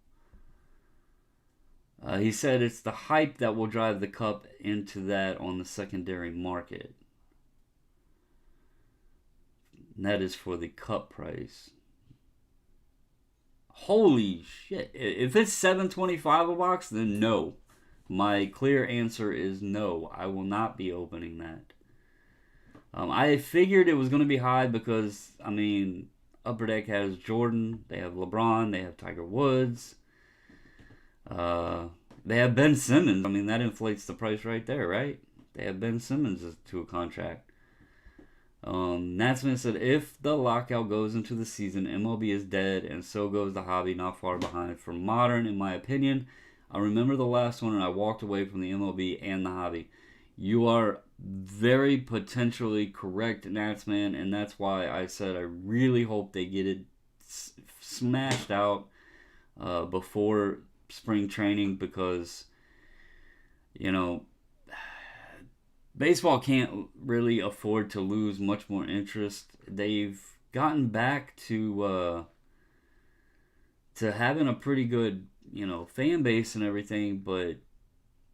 he said it's the hype that will drive the cup into that on the secondary market. And that is for the cup price. Holy shit. If it's $7.25 a box, then no. My clear answer is no. I will not be opening that. I figured it was going to be high because, I mean, Upper Deck has Jordan, they have LeBron, they have Tiger Woods. They have Ben Simmons. I mean, that inflates the price right there, right? They have Ben Simmons to a contract. Natsman said, if the lockout goes into the season, MLB is dead, and so goes the hobby, not far behind. For modern, in my opinion, I remember the last one, and I walked away from the MLB and the hobby. You are very potentially correct, Natsman, and that's why I said I really hope they get it smashed out before spring training, because, you know, baseball can't really afford to lose much more interest. They've gotten back to having a pretty good, you know, fan base and everything, but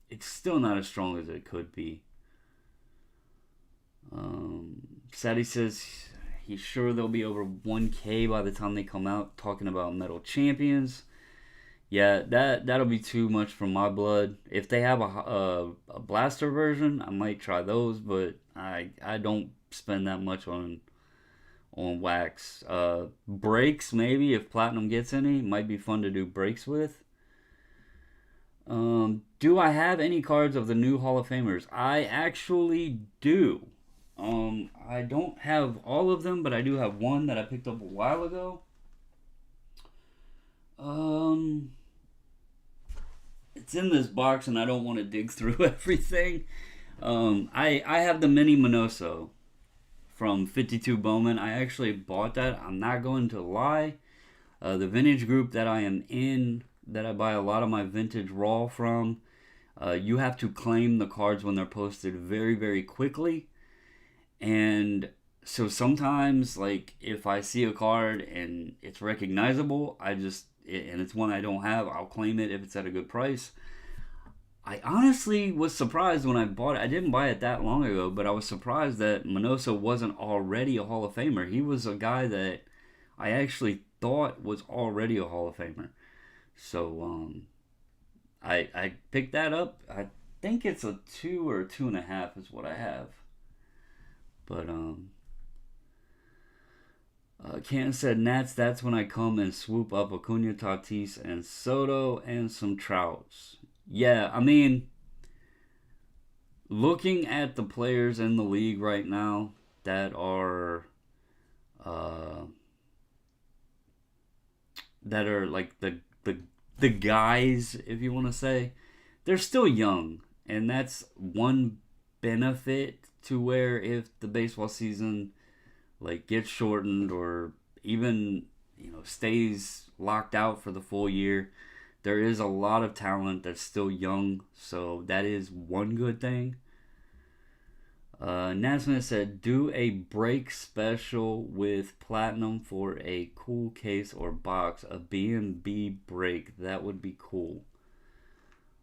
it's still not as strong as it could be. Sadie says he's sure they'll be over 1K by the time they come out, talking about Metal Champions. Yeah, that'll be too much for my blood. If they have a blaster version, I might try those, but I don't spend that much on wax. Breaks, maybe, if Platinum gets any, might be fun to do breaks with. Do I have any cards of the new Hall of Famers? I actually do. I don't have all of them, but I do have one that I picked up a while ago. It's in this box, and I don't want to dig through everything. I have the mini Minoso from 52 Bowman. I actually bought that. I'm not going to lie. The vintage group that I am in, that I buy a lot of my vintage raw from, you have to claim the cards when they're posted very, very quickly. And so sometimes, like, if I see a card and it's recognizable, and it's one I don't have, I'll claim it if it's at a good price. I honestly was surprised when I bought it. I didn't buy it that long ago, but I was surprised that Minoso wasn't already a Hall of Famer. He was a guy that I actually thought was already a Hall of Famer. So I picked that up. I think it's a 2 or 2.5 is what I have. But Canton said, Nats, that's when I come and swoop up Acuna, Tatis, and Soto, and some Trouts. Yeah, I mean, looking at the players in the league right now that are like the the guys, if you want to say, they're still young, and that's one benefit to where if the baseball season like gets shortened or even stays locked out for the full year, there is a lot of talent that's still young, so that is one good thing. Nasmith said, do a break special with platinum for a cool case or box, a B&B break. That would be cool.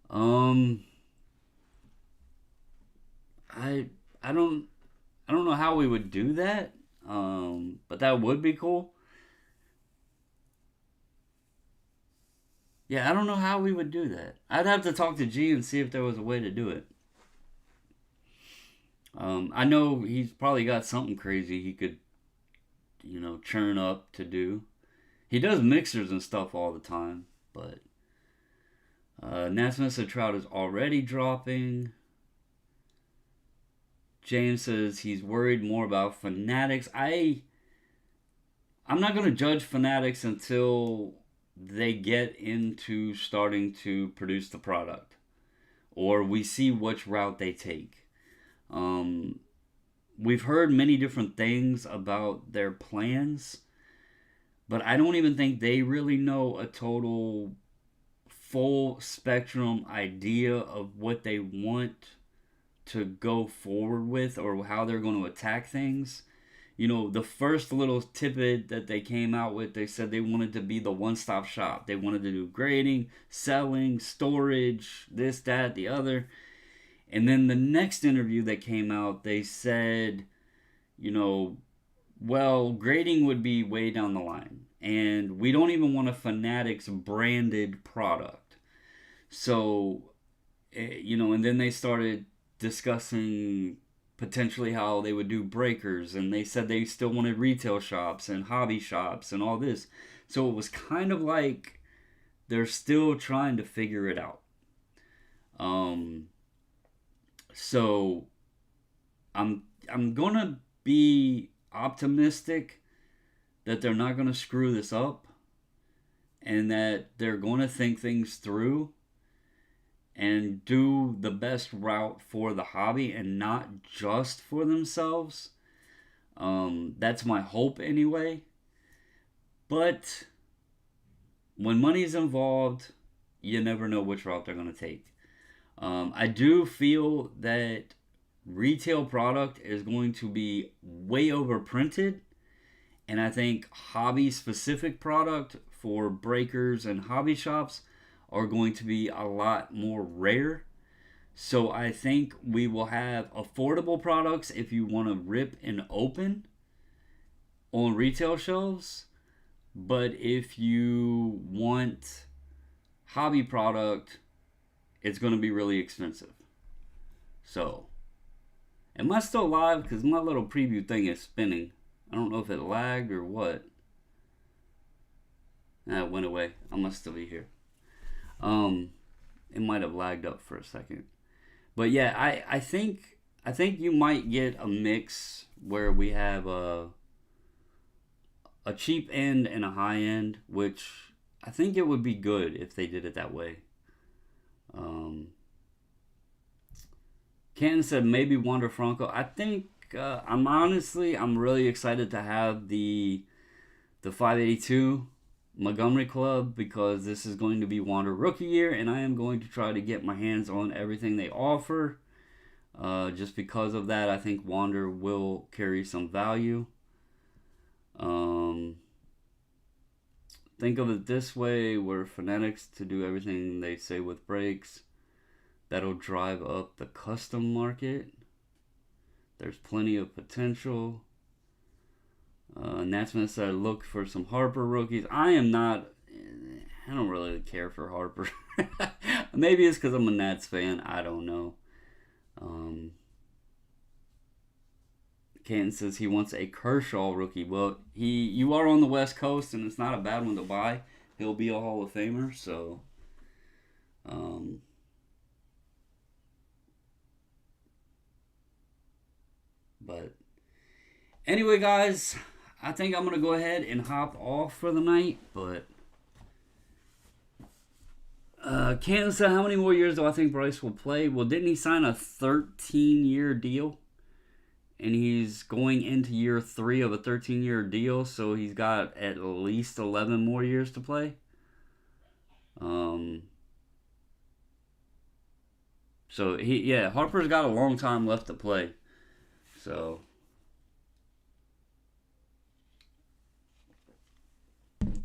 I I don't know how we would do that. But that would be cool. Yeah, I don't know how we would do that. I'd have to talk to G and see if there was a way to do it. I know he's probably got something crazy he could, churn up to do. He does mixers and stuff all the time, but Nasmissa Trout is already dropping. James says he's worried more about Fanatics. I'm not gonna judge Fanatics until they get into starting to produce the product, or we see which route they take. We've heard many different things about their plans, but I don't even think they really know a total full spectrum idea of what they want to go forward with or how they're going to attack things. The first little tidbit that they came out with, they said they wanted to be the one-stop shop. They wanted to do grading, selling, storage, this, that, the other. And then the next interview that came out, they said, well, grading would be way down the line. And we don't even want a Fanatics branded product. So, and then they started discussing potentially how they would do breakers. And they said they still wanted retail shops and hobby shops and all this. So it was kind of like they're still trying to figure it out. So I'm gonna be optimistic that they're not gonna screw this up and that they're gonna think things through and do the best route for the hobby and not just for themselves. That's my hope anyway. But when money's involved, you never know which route they're gonna take. I do feel that retail product is going to be way overprinted, and I think hobby specific product for breakers and hobby shops are going to be a lot more rare. So I think we will have affordable products if you want to rip and open on retail shelves, but if you want hobby product, it's going to be really expensive. So, am I still live? Because my little preview thing is spinning. I don't know if it lagged or what. It went away. I must still be here. It might have lagged up for a second. But yeah, I think you might get a mix where we have a cheap end and a high end, which I think it would be good if they did it that way. Canton said maybe Wander Franco. I think I'm really excited to have the 582 Montgomery Club because this is going to be Wander rookie year, and I am going to try to get my hands on everything they offer. Just because of that, I think Wander will carry some value. Think of it this way, we're Fanatics to do everything they say with breaks. That'll drive up the custom market. There's plenty of potential. Natsman said, look for some Harper rookies. I don't really care for Harper. Maybe it's because I'm a Nats fan. I don't know. Canton says he wants a Kershaw rookie. Well, you are on the West Coast, and it's not a bad one to buy. He'll be a Hall of Famer, so... But anyway, guys, I think I'm going to go ahead and hop off for the night. But Can't say how many more years do I think Bryce will play. Well, didn't he sign a 13-year deal? And he's going into year 3 of a 13-year deal, so he's got at least 11 more years to play. Um, so Harper's got a long time left to play. So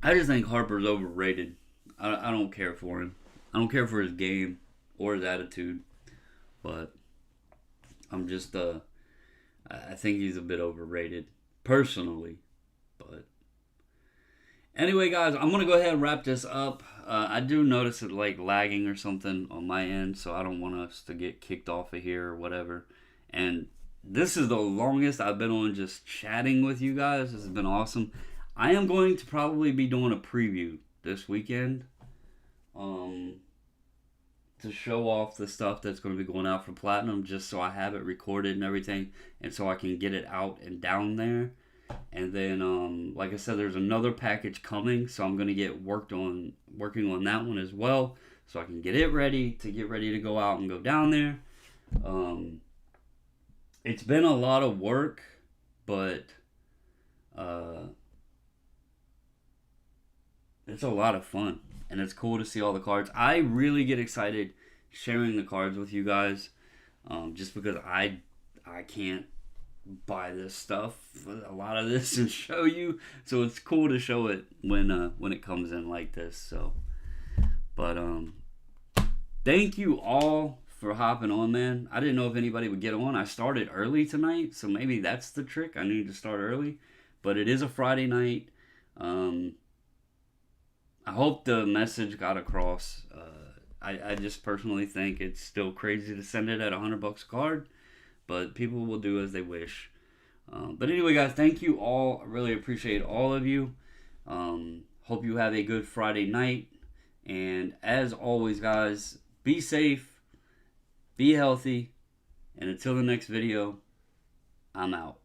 I just think Harper's overrated. I don't care for him. I don't care for his game or his attitude, but I'm just I think he's a bit overrated personally. But anyway, guys, I'm gonna go ahead and wrap this up. I do notice it like lagging or something on my end, so I don't want us to get kicked off of here or whatever. And this is the longest I've been on just chatting with you guys. This has been awesome. I am going to probably be doing a preview this weekend, to show off the stuff that's going to be going out for Platinum, just so I have it recorded and everything, and so I can get it out and down there. And then, like I said, there's another package coming, so I'm going to get working on that one as well, so I can get it ready to go out and go down there. It's been a lot of work, but it's a lot of fun, and it's cool to see all the cards. I really get excited sharing the cards with you guys, just because I can't buy this stuff, a lot of this, and show you. So it's cool to show it when it comes in like this. So, but thank you all for hopping on, man. I didn't know if anybody would get on. I started early tonight, so maybe that's the trick. I need to start early, but it is a Friday night. I hope the message got across. I just personally think it's still crazy to send it at $100 a card, but people will do as they wish. But anyway, guys, thank you all. I really appreciate all of you. Hope you have a good Friday night. And as always, guys, be safe, be healthy, and until the next video, I'm out.